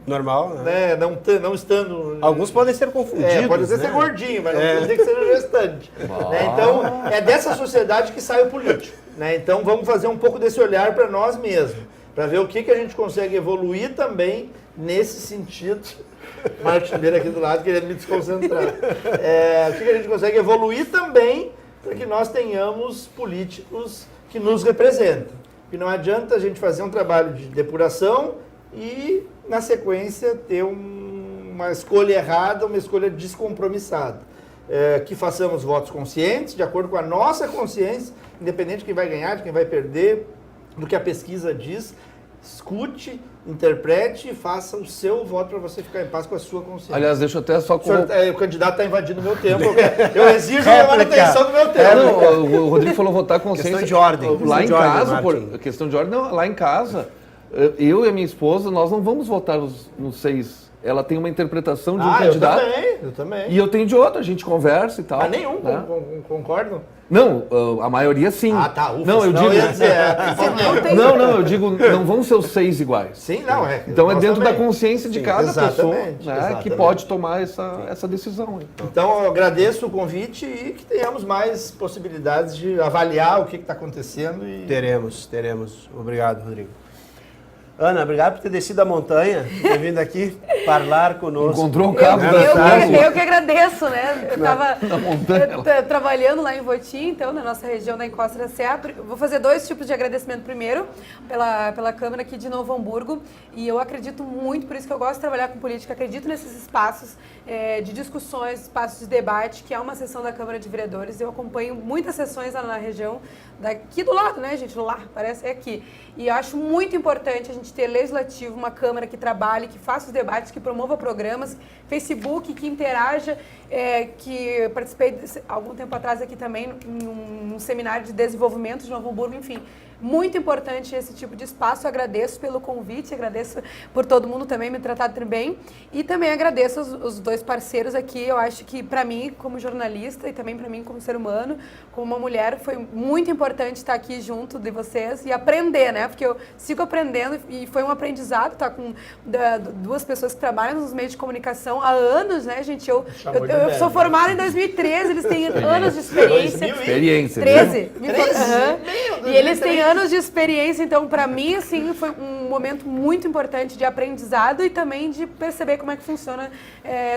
normal, né? Não estando... Alguns podem ser confundidos, pode ser gordinho, mas não quer dizer que seja gestante. Né? Então, é dessa sociedade que sai o político. Né? Então, vamos fazer um pouco desse olhar para nós mesmos, para ver o que a gente consegue evoluir também nesse sentido. Martineiro aqui do lado querendo me desconcentrar. O que a gente consegue evoluir também para que nós tenhamos políticos que nos representam. E não adianta a gente fazer um trabalho de depuração e, na sequência, ter uma escolha errada, uma escolha descompromissada. Que façamos votos conscientes, de acordo com a nossa consciência, independente de quem vai ganhar, de quem vai perder, do que a pesquisa diz. Escute, interprete e faça o seu voto para você ficar em paz com a sua consciência. Aliás, deixa eu até só... O candidato está invadindo o meu tempo. Eu exijo a manutenção do meu tempo. O Rodrigo falou votar consciência. Questão de ordem. Lá em casa, questão de ordem, não, lá em casa, eu e a minha esposa, nós não vamos votar nos 6. Ela tem uma interpretação de um candidato. Eu também. E eu tenho de outro, a gente conversa e tal. Mas nenhum, né? concordam? Não, a maioria sim. Tá, ufa. Não, eu digo... eu digo, não vão ser os 6 iguais. Sim, não, Então é dentro da consciência de cada pessoa, né, exatamente. Que pode tomar essa decisão. Então eu agradeço o convite e que tenhamos mais possibilidades de avaliar o que está acontecendo. Teremos. Obrigado, Rodrigo. Ana, obrigado por ter descido a montanha, ter vindo aqui falar conosco. Encontrou o cabo eu que agradeço, né? Eu estava trabalhando lá em Votim, então, na nossa região da Encosta da Serra. Vou fazer 2 tipos de agradecimento. Primeiro, pela Câmara aqui de Novo Hamburgo. E eu acredito muito, por isso que eu gosto de trabalhar com política, acredito nesses espaços de discussões, espaços de debate, que é uma sessão da Câmara de Vereadores. Eu acompanho muitas sessões lá na região, daqui do lado, né, gente? Lá, parece aqui. E eu acho muito importante a gente ter legislativo, uma Câmara que trabalhe, que faça os debates, que promova programas, Facebook, que interaja, que participei algum tempo atrás aqui também num seminário de desenvolvimento de Novo Hamburgo, enfim. Muito importante esse tipo de espaço. Eu agradeço pelo convite, agradeço por todo mundo também me tratar bem. E também agradeço os 2 parceiros aqui. Eu acho que para mim, como jornalista, e também para mim como ser humano, como uma mulher, foi muito importante estar aqui junto de vocês e aprender, né? Porque eu sigo aprendendo e foi um aprendizado estar com 2 pessoas que trabalham nos meios de comunicação há anos, né, gente? Eu sou formada em 2013, eles têm anos de experiência. 13? E eles têm anos de experiência, então para mim assim foi um momento muito importante de aprendizado e também de perceber como é que funciona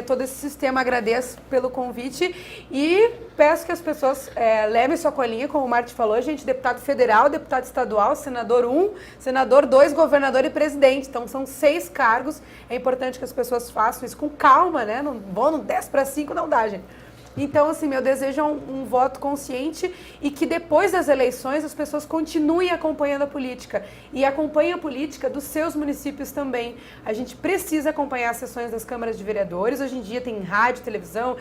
todo esse sistema. Agradeço pelo convite e peço que as pessoas levem sua colinha, como o Marti falou, gente, deputado federal, deputado estadual, senador 1, senador 2, governador e presidente, então são 6 cargos. É importante que as pessoas façam isso com calma, né? Não vou no 10 para 5, não dá, gente. Então, assim, meu desejo é um voto consciente e que depois das eleições as pessoas continuem acompanhando a política e acompanhem a política dos seus municípios também. A gente precisa acompanhar as sessões das câmaras de vereadores. Hoje em dia tem rádio, televisão,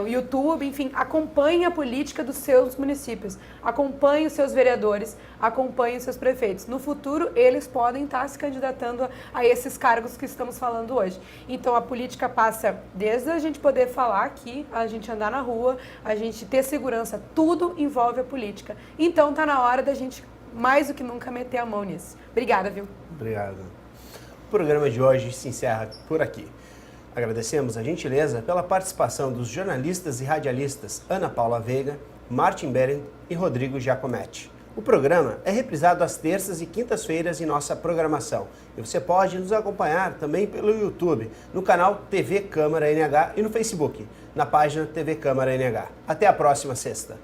o YouTube, enfim, acompanhe a política dos seus municípios, acompanhe os seus vereadores, acompanhe os seus prefeitos. No futuro, eles podem estar se candidatando a esses cargos que estamos falando hoje. Então, a política passa desde a gente poder falar aqui, a gente andar na rua, a gente ter segurança, tudo envolve a política. Então, tá na hora da gente, mais do que nunca, meter a mão nisso. Obrigada, viu? Obrigado. O programa de hoje se encerra por aqui. Agradecemos a gentileza pela participação dos jornalistas e radialistas Ana Paula Veiga, Martin Beren e Rodrigo Giacometti. O programa é reprisado às terças e quintas-feiras em nossa programação. E você pode nos acompanhar também pelo YouTube, no canal TV Câmara NH e no Facebook, na página TV Câmara NH. Até a próxima sexta.